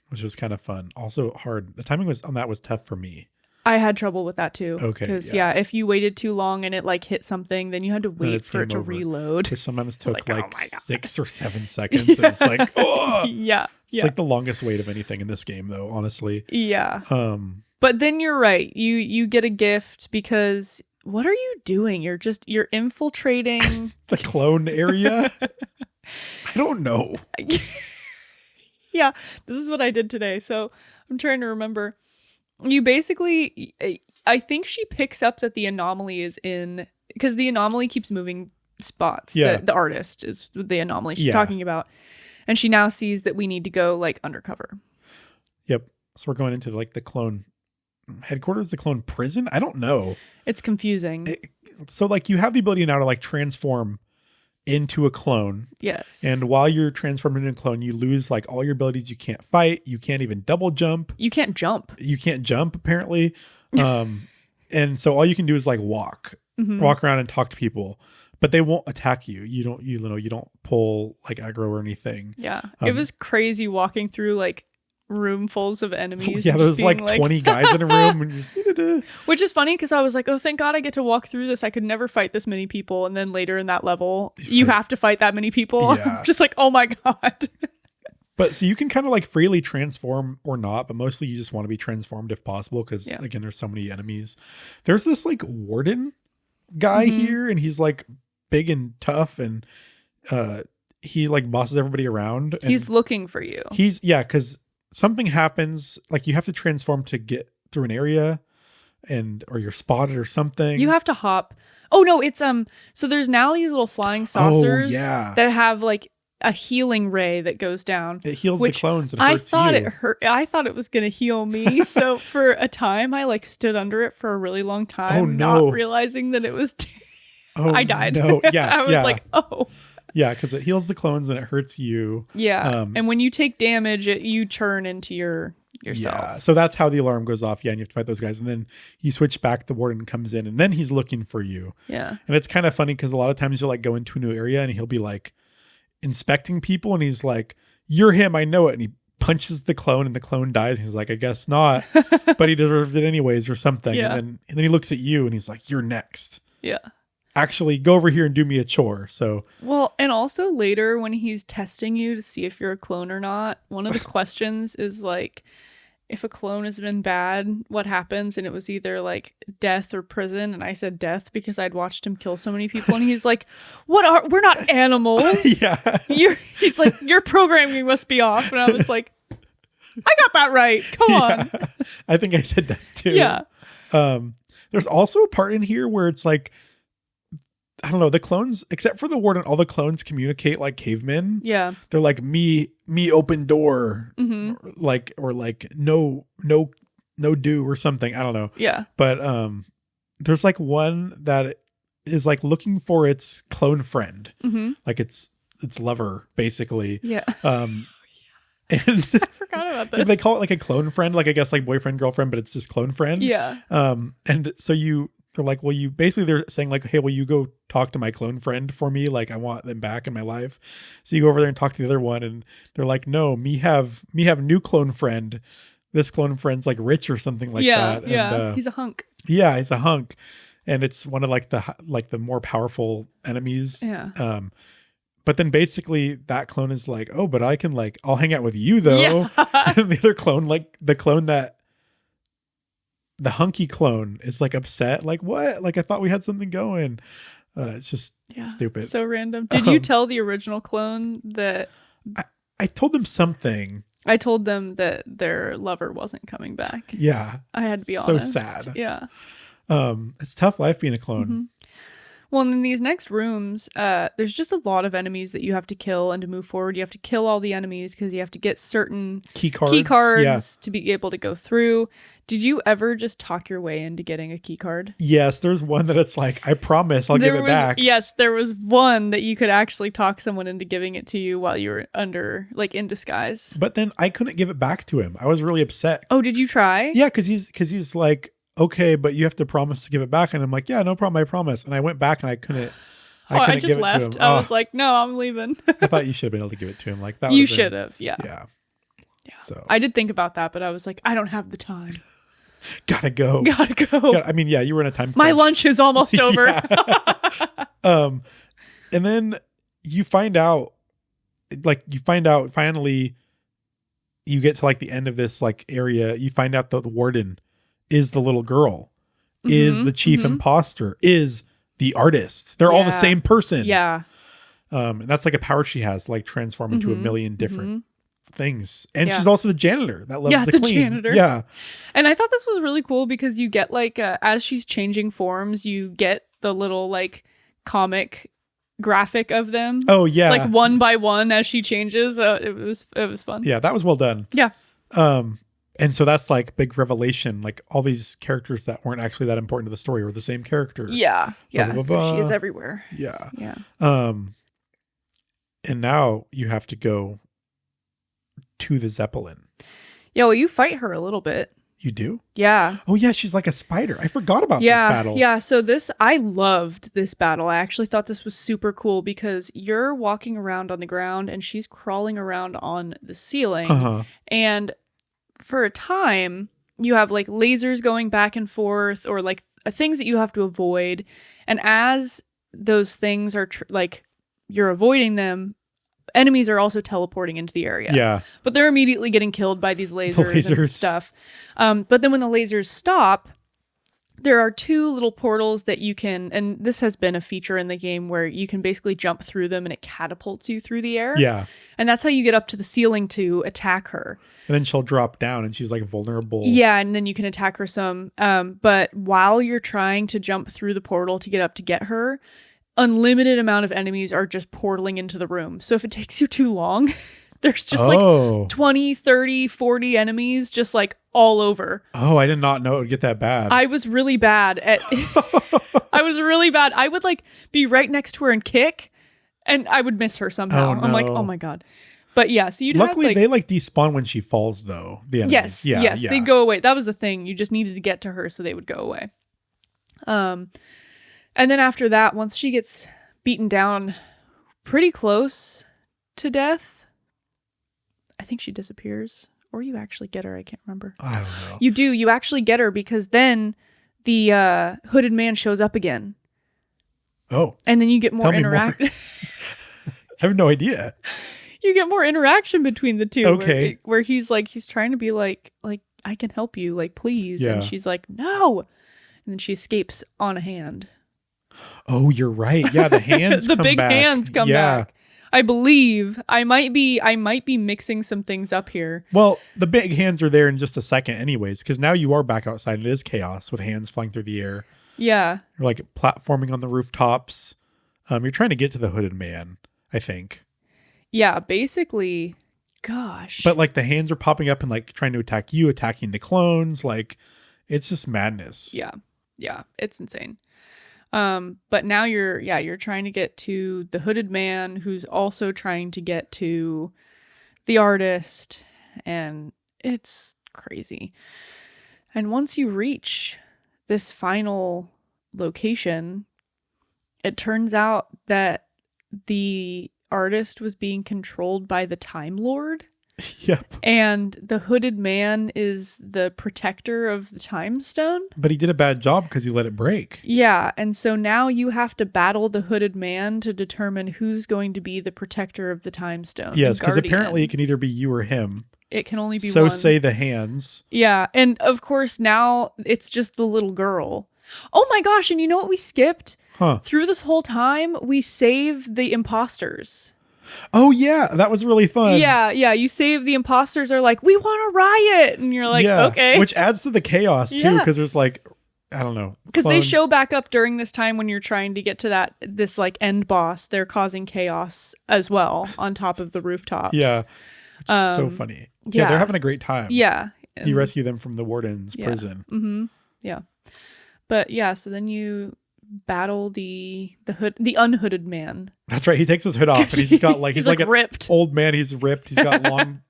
Which was kind of fun. Also hard. The timing on that was tough for me. I had trouble with that too. Okay. Because if you waited too long and it like hit something, then you had to wait for it to reload. Which sometimes took like 6 or 7 seconds. And it's like, oh It's like the longest wait of anything in this game though, honestly. Yeah. But then you're right. You get a gift because what are you doing? You're infiltrating the clone area. I don't know. Yeah, this is what I did today. So I'm trying to remember. You basically, I think she picks up that the anomaly is in, because the anomaly keeps moving spots. Yeah. The artist is the anomaly she's talking about. And she now sees that we need to go like undercover. Yep. So we're going into like the clone headquarters, the clone prison. I don't know. It's confusing. So like you have the ability now to like transform into a clone. Yes. And while you're transformed into a clone, you lose like all your abilities. You can't fight. You can't even double jump. You can't jump. You can't jump apparently. And so all you can do is like walk around and talk to people, but they won't attack you. You don't pull like aggro or anything. Yeah. It was crazy walking through like roomfuls of enemies. Yeah, there's like 20 guys in a room. And which is funny because I was like, oh, thank God I get to walk through this. I could never fight this many people. And then later in that level, you have to fight that many people. Yeah. I'm just like, oh my God. But so you can kind of like freely transform or not, but mostly you just want to be transformed if possible because again, there's so many enemies. There's this like warden guy here, and he's like big and tough, and he like bosses everybody around. And he's looking for you. Because something happens, like you have to transform to get through an area or you're spotted or something. You have to hop. Oh no, it's so there's now these little flying saucers that have like a healing ray that goes down. It heals the clones and hurts you. I thought it was going to heal me. So for a time I like stood under it for a really long time, not realizing that it was I died. No. Yeah. I was like, oh. Yeah, because it heals the clones and it hurts you. Yeah, and when you take damage, you turn into yourself. Yeah, so that's how the alarm goes off. Yeah, and you have to fight those guys. And then you switch back, the warden comes in, and then he's looking for you. Yeah. And it's kind of funny because a lot of times you'll like go into a new area and he'll be like inspecting people and he's like, you're him, I know it. And he punches the clone and the clone dies. And he's like, I guess not, but he deserved it anyways or something. Yeah. And then he looks at you and he's like, you're next. Yeah. Actually go over here and do me a chore. So well, and also later when he's testing you to see if you're a clone or not, one of the questions is like, if a clone has been bad, what happens? And it was either like death or prison. And I said death because I'd watched him kill so many people. And he's like, we're not animals. Yeah. He's like, your programming must be off. And I was like, I got that right. Come on. I think I said that too. Yeah. There's also a part in here where it's like, I don't know, the clones, except for the warden, all the clones communicate like cavemen. Yeah. They're like, me open door, like, or like no do or something. I don't know. Yeah. But there's like one that is like looking for its clone friend, like its lover, basically. Yeah. And I forgot about this. They call it like a clone friend, like I guess like boyfriend, girlfriend, but it's just clone friend. Yeah. And so they're like, well, they're saying like, hey, will you go talk to my clone friend for me? Like I want them back in my life. So you go over there and talk to the other one and they're like, no, me have new clone friend. This clone friend's like rich or something like that. Yeah. And, he's a hunk. Yeah. He's a hunk. And it's one of like the more powerful enemies. Yeah. But then basically that clone is like, oh, but I can like, I'll hang out with you though. Yeah. And the other clone, like the clone that, the hunky clone is like upset. Like, what? Like, I thought we had something going. It's just stupid. So random. Did you tell the original clone that? I told them something. I told them that their lover wasn't coming back. Yeah. I had to be honest. So sad. Yeah. It's tough life being a clone. Mm-hmm. Well, in these next rooms, there's just a lot of enemies that you have to kill, and to move forward, you have to kill all the enemies because you have to get certain key cards to be able to go through. Did you ever just talk your way into getting a key card? Yes, there's one that it's like, I promise I'll give it back. Yes, there was one that you could actually talk someone into giving it to you while you were in disguise. But then I couldn't give it back to him. I was really upset. Oh, did you try? Yeah, because he's like, okay, but you have to promise to give it back. And I'm like, yeah, no problem, I promise. And I went back and I couldn't I give just it left. to him. I was like, no, I'm leaving. I thought you should have been able to give it to him. Like that. You should have, yeah. Yeah. So I did think about that, but I was like, I don't have the time. Gotta go. I mean, yeah, you were in a time crunch. My lunch is almost over. And then you find out finally you get to like the end of this like area. You find out that the warden is the little girl, is the chief imposter, is the artist. They're all the same person. Yeah. And that's like a power she has, like transform into a million different things. And she's also the janitor that loves the clean. Janitor. Yeah. And I thought this was really cool because you get like as she's changing forms, you get the little like comic graphic of them. Oh yeah. Like one by one as she changes. It was fun. Yeah, that was well done. Yeah. And so that's like big revelation. Like all these characters that weren't actually that important to the story were the same character. Yeah. Yeah. Blah, blah, so blah. she is everywhere. Yeah. Yeah. And now you have to go to the Zeppelin. Yeah, well, you fight her a little bit. You do? Yeah. Oh yeah, she's like a spider. I forgot about this battle. Yeah, so I loved this battle. I actually thought this was super cool because you're walking around on the ground and she's crawling around on the ceiling. And for a time, you have like lasers going back and forth or like things that you have to avoid. And as those things are you're avoiding them, enemies are also teleporting into the area. Yeah. But they're immediately getting killed by these lasers. And stuff. But then when the lasers stop, there are two little portals that you can, and this has been a feature in the game where you can basically jump through them and it catapults you through the air. Yeah. And that's how you get up to the ceiling to attack her. And then she'll drop down and she's like vulnerable. Yeah, and then you can attack her some. But while you're trying to jump through the portal to get up to get her, unlimited amount of enemies are just portaling into the room. So if it takes you too long, there's just like 20, 30, 40 enemies just like all over. Oh, I did not know it would get that bad. I was really bad at I would like be right next to her and kick and I would miss her somehow. Oh, no. I'm like, oh my God. But yeah, so Luckily they like despawn when she falls though. The enemies. Yes, they go away. That was the thing. You just needed to get to her so they would go away. And then after that, once she gets beaten down pretty close to death, I think she disappears. Or you actually get her. I can't remember. I don't know. You do. You actually get her because then the hooded man shows up again. Oh. And then you get more interaction. I have no idea. You get more interaction between the two. Okay. Where he's trying to be like, I can help you, like, please. Yeah. And she's like, no. And then she escapes on a hand. Oh, you're right. Yeah, the hands the come big back. hands come back. I believe. I might be mixing some things up here. Well, the big hands are there in just a second anyways, because now you are back outside and it is chaos with hands flying through the air. Yeah. You're like platforming on the rooftops. You're trying to get to the hooded man, I think. Yeah, basically, gosh. But like the hands are popping up and like trying to attack you, attacking the clones. Like it's just madness. Yeah. Yeah. It's insane. But now you're trying to get to the hooded man who's also trying to get to the artist, and it's crazy. And once you reach this final location, it turns out that the artist was being controlled by the Time Lord. Yep. And the hooded man is the protector of the time stone. But he did a bad job because he let it break. Yeah. And so now you have to battle the hooded man to determine who's going to be the protector of the time stone. Yes, because apparently it can either be you or him. It can only be so one. So say the hands. Yeah. And of course, now it's just the little girl. Oh my gosh. And you know what we skipped? Through this whole time, we saved the imposters. Oh, yeah. That was really fun. Yeah. You save the imposters are like, we want to riot. And you're like, okay. Which adds to the chaos, too, because there's like, I don't know. Because they show back up during this time when you're trying to get to this like end boss. They're causing chaos as well on top of the rooftops. Yeah. So funny. Yeah, they're having a great time. Yeah. You rescue them from the warden's prison. Mm-hmm. Yeah. But yeah, so then you battle the unhooded man. That's right. He takes his hood off and he's got like he's like ripped an old man. He's ripped. He's got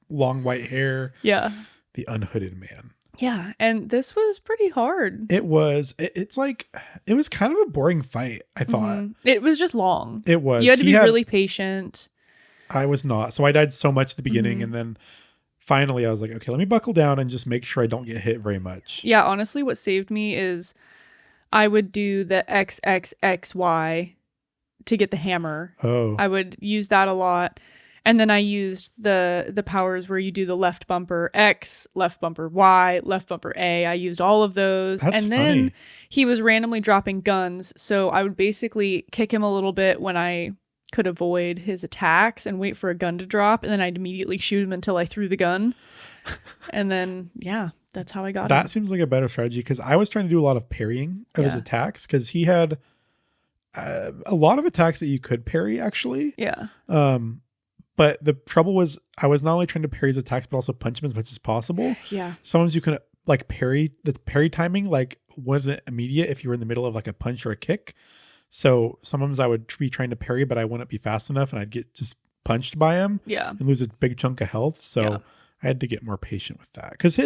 long white hair. Yeah. The unhooded man. Yeah, and this was pretty hard. It was. It's like it was kind of a boring fight, I thought. Mm-hmm. It was just long. It was. You had to be really patient. I was not. So I died so much at the beginning and then finally I was like, okay, let me buckle down and just make sure I don't get hit very much. Yeah, honestly, what saved me is I would do the XXXY to get the hammer. Oh. I would use that a lot. And then I used the powers where you do the left bumper X, left bumper Y, left bumper A. I used all of those. That's and funny. Then he was randomly dropping guns. So I would basically kick him a little bit when I could avoid his attacks and wait for a gun to drop. And then I'd immediately shoot him until I threw the gun. And then, that's how I got him. That seems like a better strategy because I was trying to do a lot of parrying of his attacks because he had a lot of attacks that you could parry, actually. Yeah. But the trouble was I was not only trying to parry his attacks, but also punch him as much as possible. Yeah. Sometimes you can like parry, the parry timing like wasn't immediate if you were in the middle of like a punch or a kick. So sometimes I would be trying to parry, but I wouldn't be fast enough and I'd get just punched by him. Yeah. And lose a big chunk of health. So I had to get more patient with that because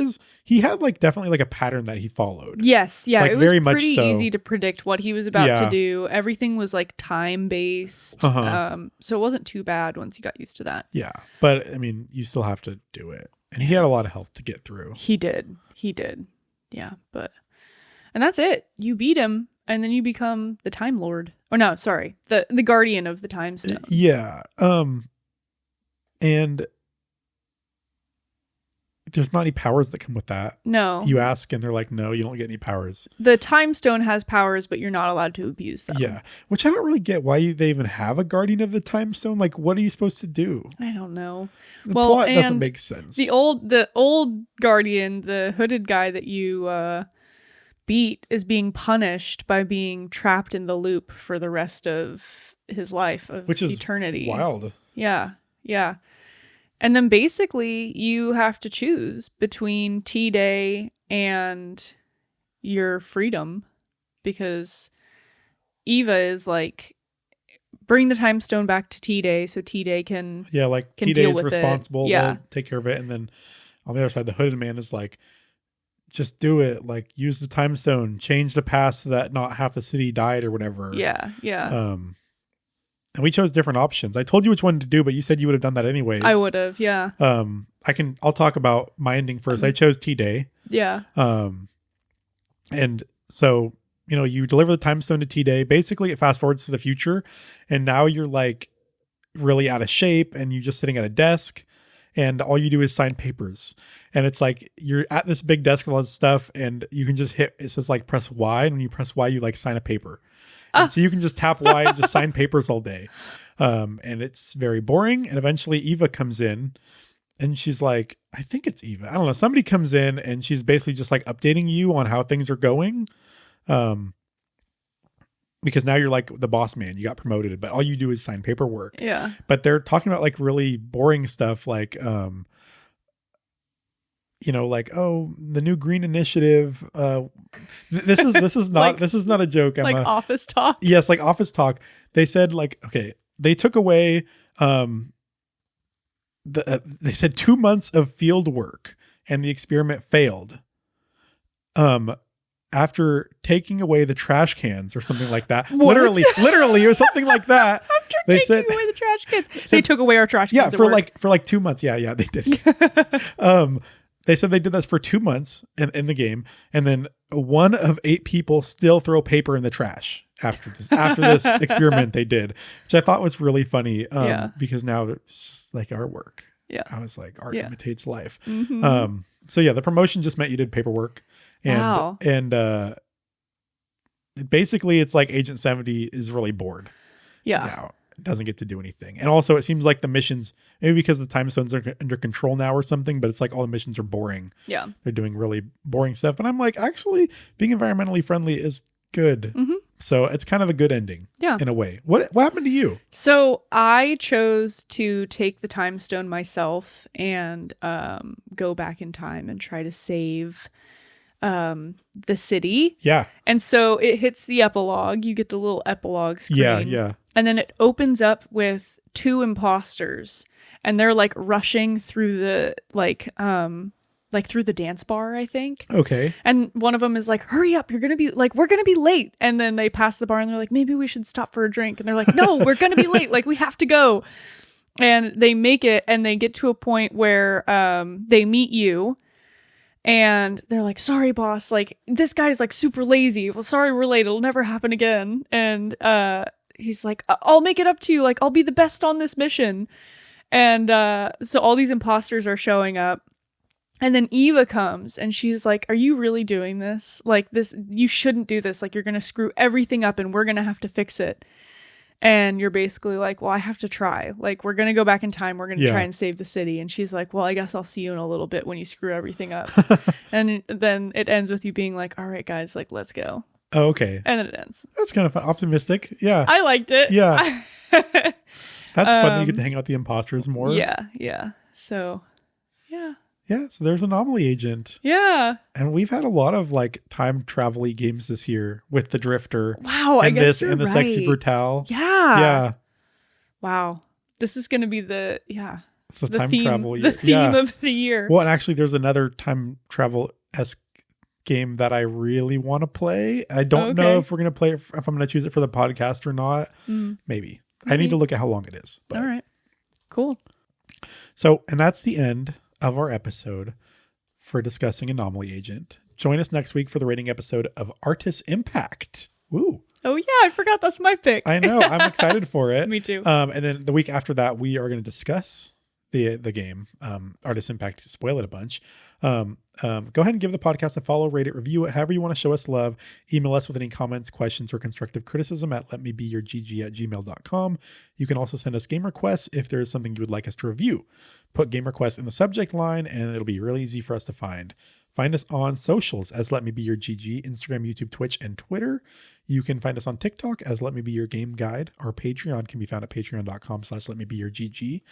he had like definitely like a pattern that he followed. Yes. Yeah. Like, it was very pretty much so. easy to predict what he was about to do. Everything was like time based. So it wasn't too bad once you got used to that. Yeah. But I mean, you still have to do it. And he had a lot of health to get through. He did. Yeah. And that's it. You beat him and then you become the Time Lord. Oh no, sorry. The guardian of the Time Stone. Yeah. And there's not any powers that come with that. No. You ask and they're like, no, you don't get any powers. The Time Stone has powers, but you're not allowed to abuse them. Yeah. Which I don't really get why they even have a guardian of the Time Stone. Like, what are you supposed to do? I don't know. The plot doesn't make sense. The old guardian, the hooded guy that you beat, is being punished by being trapped in the loop for the rest of his life, of which is eternity. Wild. Yeah. And then basically you have to choose between T-Day and your freedom because Eva is like, bring the Time Stone back to T-Day so T-Day can T-Day is responsible. Yeah. We'll take care of it. And then on the other side, the hooded man is like, just do it. Like, use the Time Stone, change the past so that not half the city died or whatever. Yeah. And we chose different options. I told you which one to do, but you said you would have done that anyways. I would have, yeah. I'll talk about my ending first. I chose T-Day. Yeah. And so, you deliver the Time Stone to T-Day. Basically, it fast forwards to the future. And now you're like really out of shape and you're just sitting at a desk and all you do is sign papers. And it's like you're at this big desk with all this stuff and you can just it says like press Y. And when you press Y, you like sign a paper. And so you can just tap Y and just sign papers all day. And it's very boring. And eventually Eva comes in and she's like, I think it's Eva. I don't know. Somebody comes in and she's basically just like updating you on how things are going. Because now you're like the boss man, you got promoted, but all you do is sign paperwork. Yeah. But they're talking about like really boring stuff like, like, oh, the new green initiative. This is not a joke, Emma. Like office talk. Yes, like office talk. They said like, okay, they took away they said 2 months of field work and the experiment failed. After taking away the trash cans or something like that. Literally or something like that. I'm They taking away the trash cans. They took away our trash cans. Yeah, for like 2 months. Yeah, they did. They said they did this for 2 months in the game, and then 1 of 8 people still throw paper in the trash after this experiment they did, which I thought was really funny. Because now it's just like artwork. Yeah, I was like, art imitates life. Mm-hmm. So yeah, the promotion just meant you did paperwork, and basically it's like Agent 70 is really bored. Yeah. Now doesn't get to do anything. And also it seems like the missions, maybe because the time stones are under control now or something, but it's like all the missions are boring. Yeah. They're doing really boring stuff. But I'm like, actually being environmentally friendly is good. Mm-hmm. So it's kind of a good ending. Yeah. In a way. What happened to you? So I chose to take the time stone myself and go back in time and try to save the city. Yeah. And so it hits the epilogue. You get the little epilogue screen. Yeah. And then it opens up with 2 imposters, and they're like rushing through the through the dance bar, I think. Okay. And one of them is like, hurry up, we're gonna be late. And then they pass the bar and they're like, maybe we should stop for a drink. And they're like, no, we're gonna be late. Like, we have to go. And they make it, and they get to a point where they meet you. And they're like, sorry, boss. Like, this guy's like super lazy. Well, sorry, we're late. It'll never happen again. And he's like, I'll make it up to you. Like, I'll be the best on this mission. And so all these imposters are showing up. And then Eva comes and she's like, are you really doing this? Like, this, you shouldn't do this. Like, you're going to screw everything up and we're going to have to fix it. And you're basically like, well, I have to try. Like, we're going to go back in time. We're going to try and save the city. And she's like, well, I guess I'll see you in a little bit when you screw everything up. And then it ends with you being like, all right, guys, like, let's go. Oh, okay. And then it ends. That's kind of fun. Optimistic. Yeah. I liked it. Yeah. That's fun. You get to hang out with the imposters more. Yeah. Yeah. So, yeah. Yeah, so there's Anomaly Agent. Yeah. And we've had a lot of like time travel-y games this year with the Drifter. Wow, I guess you're and the right. Sexy Brutale. Yeah. Yeah. Wow. This is going to be the time theme, travel the theme of the year. Well, and actually there's another time travel-esque game that I really want to play. I don't know if we're going to play it, if I'm going to choose it for the podcast or not. Maybe. I need to look at how long it is. But. All right. Cool. So, and that's the end of our episode for discussing Anomaly Agent. Join us next week for the rating episode of Artist Impact. Woo. Oh yeah, I forgot that's my pick. I know. I'm excited for it. Me too. And then the week after that, we are going to discuss the game, Artist Impact, spoil it a bunch. Go ahead and give the podcast a follow, rate it, review it, however you want to show us love. Email us with any comments, questions, or constructive criticism at letmebeyourgg@gmail.com. You can also send us game requests if there is something you would like us to review. Put game requests in the subject line and it'll be really easy for us to find. Find us on socials as Let Me Be Your GG, Instagram, YouTube, Twitch, and Twitter. You can find us on TikTok as Let Me Be Your Game Guide. Our Patreon can be found at patreon.com/letmebeyourgg.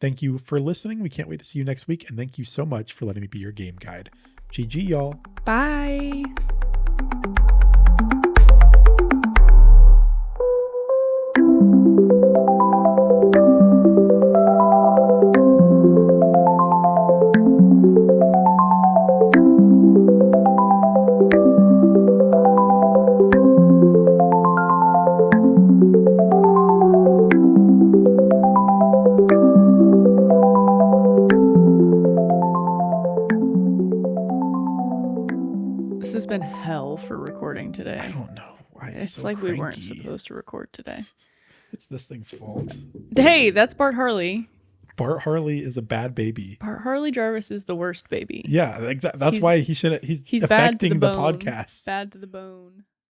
Thank you for listening. We can't wait to see you next week. And thank you so much for letting me be your game guide. GG, y'all. Bye. For recording today. I don't know why it's so like cranky. We weren't supposed to record today. It's this thing's fault. Hey, that's Bart Harley. Bart Harley is a bad baby. Bart Harley Jarvis is the worst baby. Yeah, exactly. That's why he's affecting the podcast. Bad to the bone.